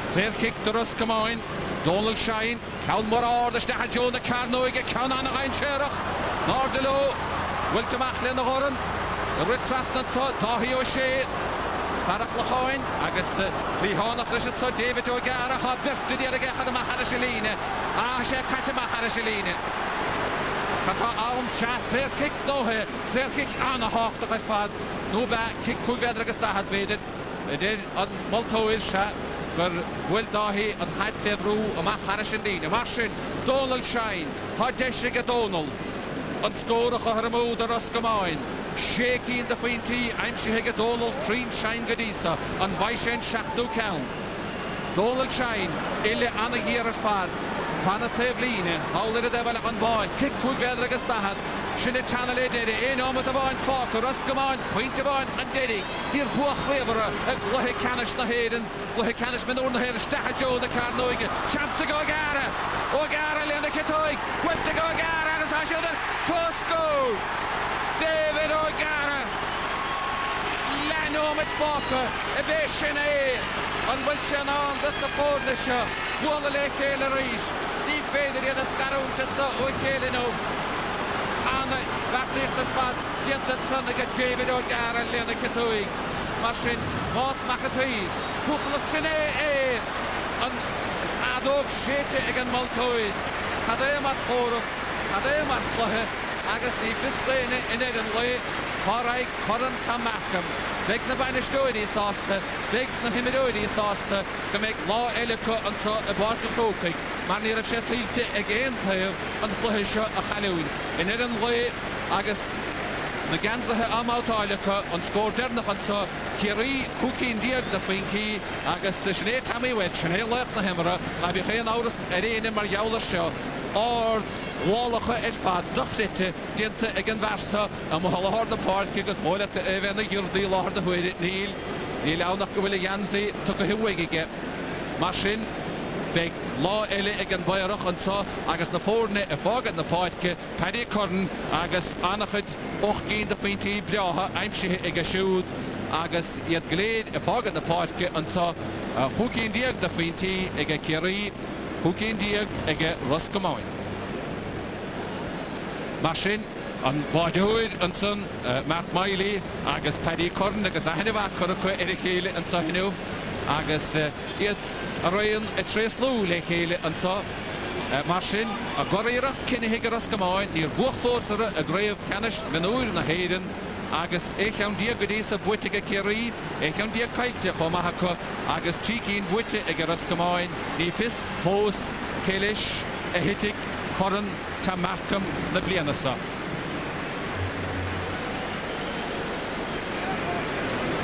Sail Kick to Roscommon, Donald Shine, Count Morar, the Stahajo, the Carnoig, Count on Einsherach, Nordelo. Will to Machlin the Horan, the Ritrasnat so, Tahi O'Shea, Parach Lahoin, Agus Lihana Christian so, David O'Gara, ha birthday the other Maharashaline, Asha Katama Harashaline. Kata Aum Shas, their kick no here, their kick on a half the pad, no back, kick Kugadragas that had made it. They did on Multo is shot, where Will Dahi and Had Devru, a Maharashaline, Marshin, Donald Shine, Hadeshiga Donald. On score of Haramu the Roscommon. Shaky in the Quinty, I'm Shihiga Donald, Crean Shine Gadisa, on Vaishen Shachdu Count. Donald Shine, Ille Anna Gira Fad, Panatevline, Howler the Devil on ball, Kick Kugadra Gastahad, Shinnet Channel Eddy, Enom at the Vine Park, Roscommon, Point of On, and Deddy. Here Buach Weber, at Lohe Canish the Hayden, Lohe Canish Menor the Hayden, Stahajo the Carnoig, Chance to O'Gara, O'Gara Lena Katoig, went to O'Gara. Close goal. David O'Gara. Lano mit Parker. Evasion A. On Wilson on this the Polish. Walla Kele Rish. Deep Vader in the Scarrow to so O'Kele no. And back there the spot. Jensen again David O'Gara Lena Katoig. Machine. Moss McAtee. Puklas Shane A. On Adok Shete again Maltoid. Kadema Khoro. Hadé mar chluthe agus ní fisléine in éidir le Paraigh Curran Tam Markham. Big na baine stoidí sásta, big na himidoidí sásta go méid lá eilicha an so a bhar go Croke. Mar ní raibh sé tríte a géan taobh an chluthe seo a chailúin. In éidir le agus na ganzathe amátáilecha an scór dernach an so Kerry Cookie Diag na Finky agus Sinead Tammy Witch and heel left na himara a bhí chéan áras a réine mar jouler seo or Wallacha it fad duchte dinta again versa and we'll hold the park because more at the event the Yurdi Lord the Huid Neil out nach Willie Yanzi took a wig get machine big law ele again Bayerach and so agus na Porne a fog in the park Paddy Curran agus Anachid och gin the Pinty Braha I'm she a shoot agus iad gléad a bag an na páirce an tá húcín diag de faointí ag Kerry, húcín diag ag Roscommon. Mar sin an báideúid an son Matt Miley agus Paddy Corn agus a henneha chur chu ar a chéile an sa hinú agus iad a roion a tres lú le chéile an sa mar sin a goréireacht cinethe Roscommon níor buchfósara a gréibh canis gan úr na héireann agus écheann dia go dtí sa buite ag Kerry, écheann dia caiite chomaithe chu agus tícín buite ag Roscommon ní fis, fós, céilis, a hitic, choran tá marcam na blianasa.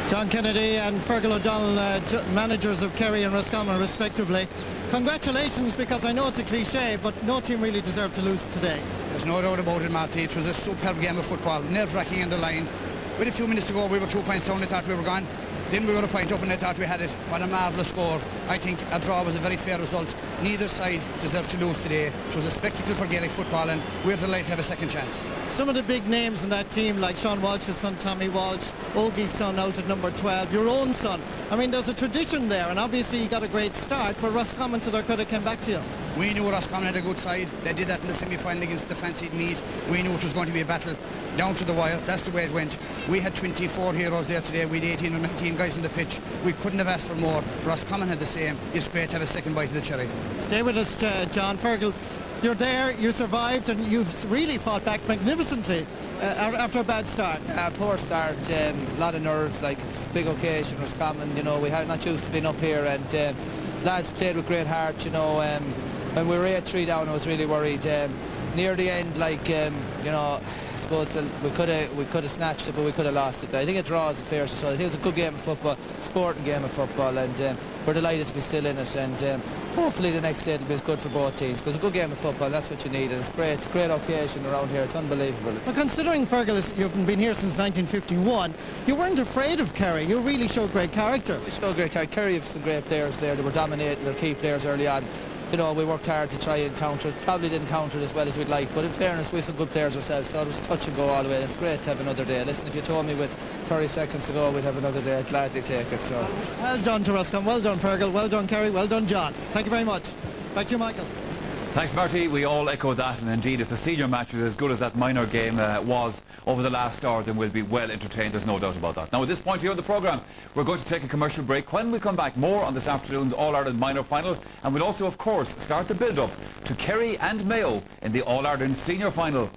John Kennedy and Fergal O'Donnell, managers of Kerry and Roscommon respectively. Congratulations, because I know it's a cliche, but no team really deserved to lose today. There's no doubt about it, Marty. It was a superb game of football, nerve-wracking in the line. With a few minutes to go, we were 2 points down, they thought we were gone. Then we got a point up and they thought we had it. What a marvellous score. I think a draw was a very fair result. Neither side deserved to lose today. It was a spectacle for Gaelic football and we're delighted to have a second chance. Some of the big names in that team, like Sean Walsh's son Tommy Walsh, Ogie's son out at number 12, your own son. I mean, there's a tradition there, and obviously you got a great start, but Roscommon, to their credit, came back to you. We knew Roscommon had a good side. They did that in the semi-final against the fancied Meath. We knew it was going to be a battle down to the wire. That's the way it went. We had 24 heroes there today. We had 18 or 19 guys on the pitch. We couldn't have asked for more. Roscommon had the same. It's great to have a second bite of the cherry. Stay with us, John Fergal. You're there, you survived, and you've really fought back magnificently after a bad start. Poor start, a lot of nerves, like it's a big occasion, Roscommon, you know, we had not used to being up here, and lads played with great heart, you know. When we were 8-3 down, I was really worried. Near the end, like, you know, I suppose we could have snatched it, but we could have lost it. I think a draw is a fair result. I think it was a good game of football, sporting game of football, and we're delighted to be still in it, and hopefully the next day will be as good for both teams, because a good game of football, that's what you need, and it's great occasion around here. It's unbelievable. Well, considering, Fergal, you've been here since 1951, you weren't afraid of Kerry. You really showed great character. We showed great character. Kerry have some great players there. They were dominating their key players early on. You know, we worked hard to try and counter it. Probably didn't counter it as well as we'd like, but in fairness, we have some good players ourselves, so it was touch and go all the way. It's great to have another day. Listen, if you told me with 30 seconds to go we'd have another day, I'd gladly take it. So. Well done to Roscommon, well done Fergal, well done Kerry, well done John. Thank you very much. Back to you, Michael. Thanks, Marty. We all echo that, and indeed, if the senior match is as good as that minor game was over the last hour, then we'll be well entertained. There's no doubt about that. Now, at this point here in the programme, we're going to take a commercial break. When we come back, more on this afternoon's All-Ireland minor final, and we'll also, of course, start the build-up to Kerry and Mayo in the All-Ireland senior final